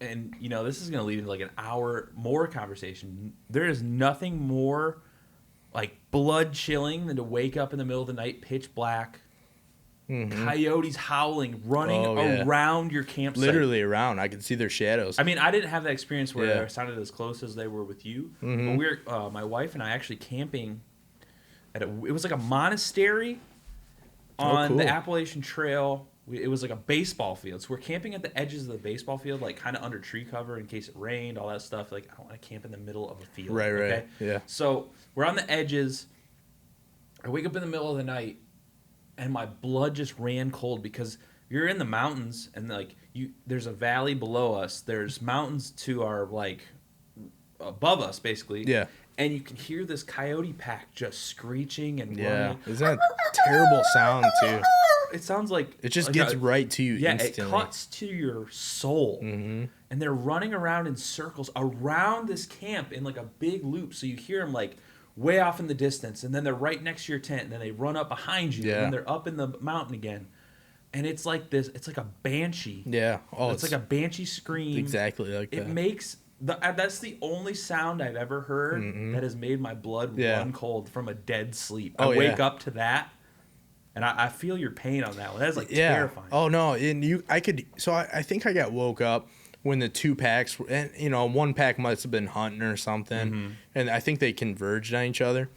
and this is going to lead into like an hour more conversation. There is nothing more like blood chilling than to wake up in the middle of the night, pitch black, coyotes howling, running around your campsite. Literally around. I could see their shadows. I mean, I didn't have that experience where I sounded as close as they were with you. But we were, my wife and I actually camping at it was like a monastery on the Appalachian Trail. It was like a baseball field. So we're camping at the edges of the baseball field, like kind of under tree cover in case it rained, all that stuff. Like, I don't want to camp in the middle of a field. Right, okay? Yeah. So we're on the edges. I wake up in the middle of the night, and my blood just ran cold because you're in the mountains, and like there's a valley below us. There's mountains to our like above us, basically. Yeah. and you can hear this coyote pack just screeching and Yeah. running. Isn't that a terrible sound, too? It sounds like It just gets right to you instantly. Yeah, it cuts to your soul. Mm-hmm. And they're running around in circles around this camp in like a big loop. So you hear them like way off in the distance, and then they're right next to your tent, and then they run up behind you, and then they're up in the mountain again. And it's like this. It's like a banshee. Yeah. Oh, it's like a banshee scream. Exactly like that. It makes that's the only sound I've ever heard that has made my blood run cold from a dead sleep. I wake up to that, and I feel your pain on that one. That's like terrifying. Oh no, and I could. So I think I got woke up when the two packs, and one pack must have been hunting or something, and I think they converged on each other.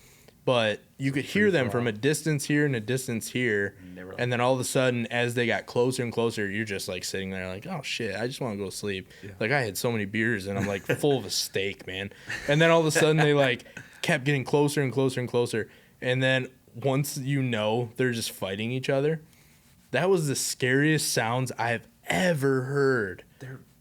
But you could hear them from a distance here and a distance here, and then all of a sudden, as they got closer and closer, you're just like sitting there like, oh shit, I just want to go to sleep. Yeah. Like I had so many beers and I'm like full of a steak, man. And then all of a sudden they like kept getting closer and closer and closer, and then once they're just fighting each other, that was the scariest sounds I've ever heard.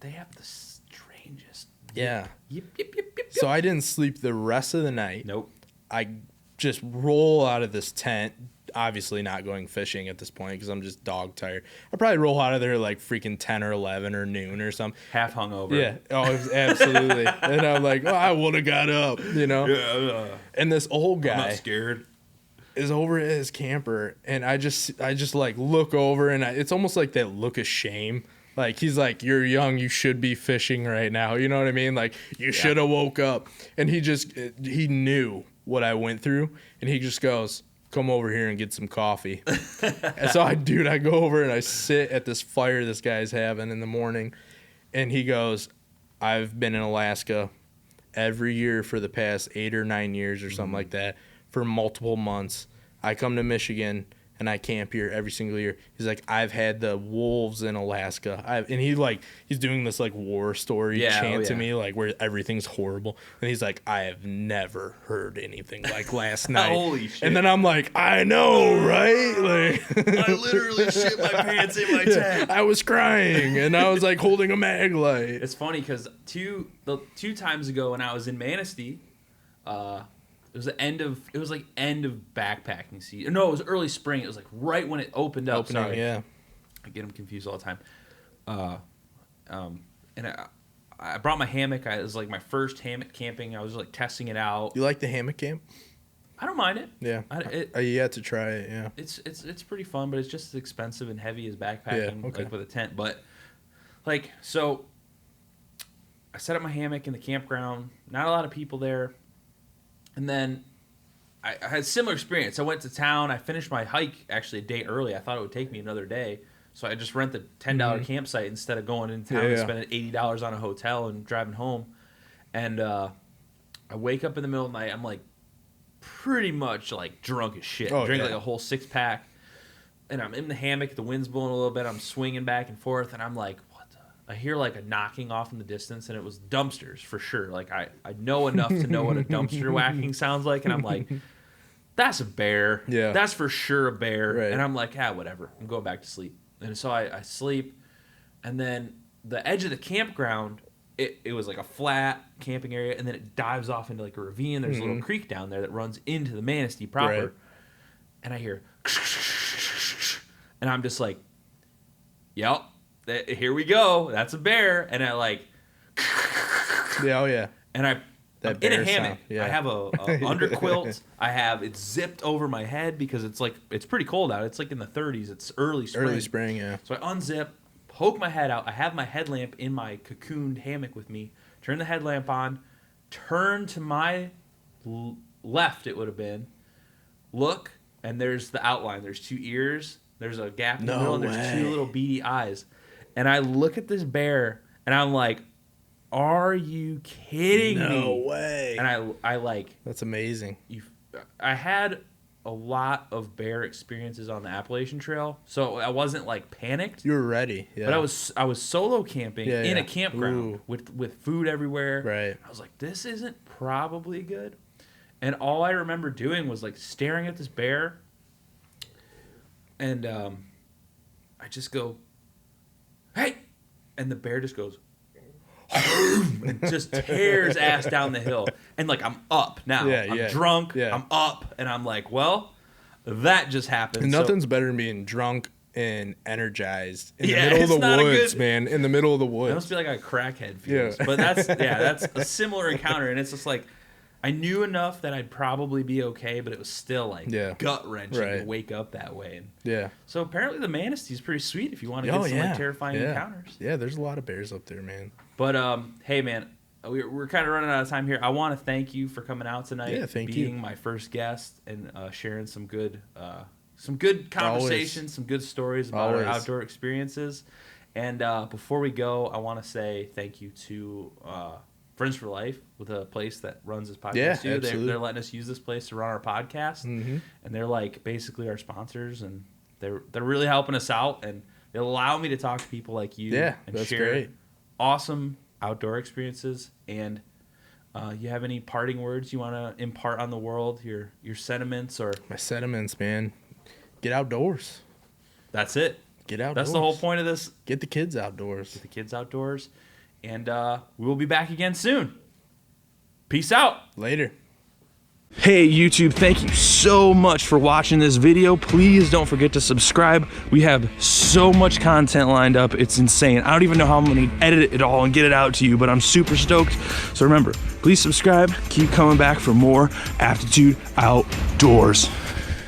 They have the strangest. Yeah. Yip, yip, yip, yip, So I didn't sleep the rest of the night. Nope. I just roll out of this tent, obviously not going fishing at this point because I'm just dog tired. I probably roll out of there like freaking 10 or 11 or noon or something. Half hungover. Yeah. Oh, absolutely. And I'm like, I would have got up, Yeah. And this old guy. I'm not scared. Is over at his camper, and I just like look over, and it's almost like that look of shame. Like he's like, you're young, you should be fishing right now. You know what I mean? Like you should have woke up. And he knew what I went through, and he just goes, come over here and get some coffee. And so I go over and I sit at this fire this guy's having in the morning, and he goes, I've been in Alaska every year for the past 8 or 9 years or something like that for multiple months. I come to Michigan and I camp here every single year. He's like, I've had the wolves in Alaska. And he's doing this like war story chant to me, like where everything's horrible. And he's like, I have never heard anything like last night. Holy shit. And then I'm like, I know, right? Like I literally shit my pants in my tent. I was crying and I was like holding a mag light. It's funny because two times ago when I was in Manistee, it was like end of backpacking season. No, it was early spring. It was like right when it opened up. Yeah. I get them confused all the time. And I brought my hammock. It was like my first hammock camping. I was like testing it out. You like the hammock camp? I don't mind it. Yeah. I yet to try it, yeah. It's pretty fun, but it's just as expensive and heavy as backpacking, okay. like with a tent. But like, so I set up my hammock in the campground. Not a lot of people there. And then I had a similar experience. I went to town. I finished my hike actually a day early. I thought it would take me another day. So I just rent the $10 campsite instead of going into town and spending $80 on a hotel and driving home. And I wake up in the middle of the night. I'm like pretty much like drunk as shit. Drink like a whole 6-pack. And I'm in the hammock. The wind's blowing a little bit. I'm swinging back and forth. And I'm like, I hear like a knocking off in the distance, and it was dumpsters for sure. Like I know enough to know what a dumpster whacking sounds like, and I'm like, that's a bear. Yeah. That's for sure a bear. Right. And I'm like, whatever. I'm going back to sleep. And so I sleep, and then the edge of the campground, it was like a flat camping area, and then it dives off into like a ravine. There's a little creek down there that runs into the Manistee proper. Right. And I hear, and I'm just like, yep. Here we go. That's a bear. And I like. Yeah, oh yeah. And I'm in a hammock. Sound. Yeah. I have a underquilt. It's zipped over my head because it's pretty cold out. It's like in the 30s. It's early spring. Early spring, yeah. So I unzip, poke my head out. I have my headlamp in my cocooned hammock with me. Turn the headlamp on. Turn to my left, it would have been. Look, and there's the outline. There's 2 ears. There's a gap in the middle, and there's 2 little beady eyes. And I look at this bear, and I'm like, are you kidding me? No way. And I like... That's amazing. I had a lot of bear experiences on the Appalachian Trail, so I wasn't, like, panicked. You were ready, yeah. But I was solo camping in a campground with food everywhere. Right. I was like, this isn't probably good. And all I remember doing was, like, staring at this bear, and I just go... Hey! And the bear just goes, and just tears ass down the hill. And like, I'm up now. I'm drunk. I'm up. And I'm like, well, that just happened. And nothing's better than being drunk and energized in the middle of the woods, man. In the middle of the woods. That must be like a crackhead feels. Yeah. But that's a similar encounter. And it's just like, I knew enough that I'd probably be okay, but it was still like gut-wrenching to wake up that way. And so apparently the Manistee is pretty sweet if you want to get some like, terrifying encounters. Yeah, there's a lot of bears up there, man. But hey, man, we're kind of running out of time here. I want to thank you for coming out tonight. Yeah, being my first guest and sharing some good conversations, some good stories about our outdoor experiences. And before we go, I want to say thank you to Friends for Life, with a place that runs this podcast. Yeah, absolutely. They're letting us use this place to run our podcast, and they're like basically our sponsors, and they're really helping us out, and they allow me to talk to people like you and share awesome outdoor experiences. And you have any parting words you want to impart on the world? Your sentiments or my sentiments, man. Get outdoors. That's it. Get outdoors. That's the whole point of this. Get the kids outdoors. Get the kids outdoors. And we will be back again soon. Peace out. Later. Hey YouTube, thank you so much for watching this video. Please don't forget to subscribe. We have so much content lined up. It's insane. I don't even know how I'm going to edit it all and get it out to you, but I'm super stoked. So remember, please subscribe. Keep coming back for more Aptitude Outdoors.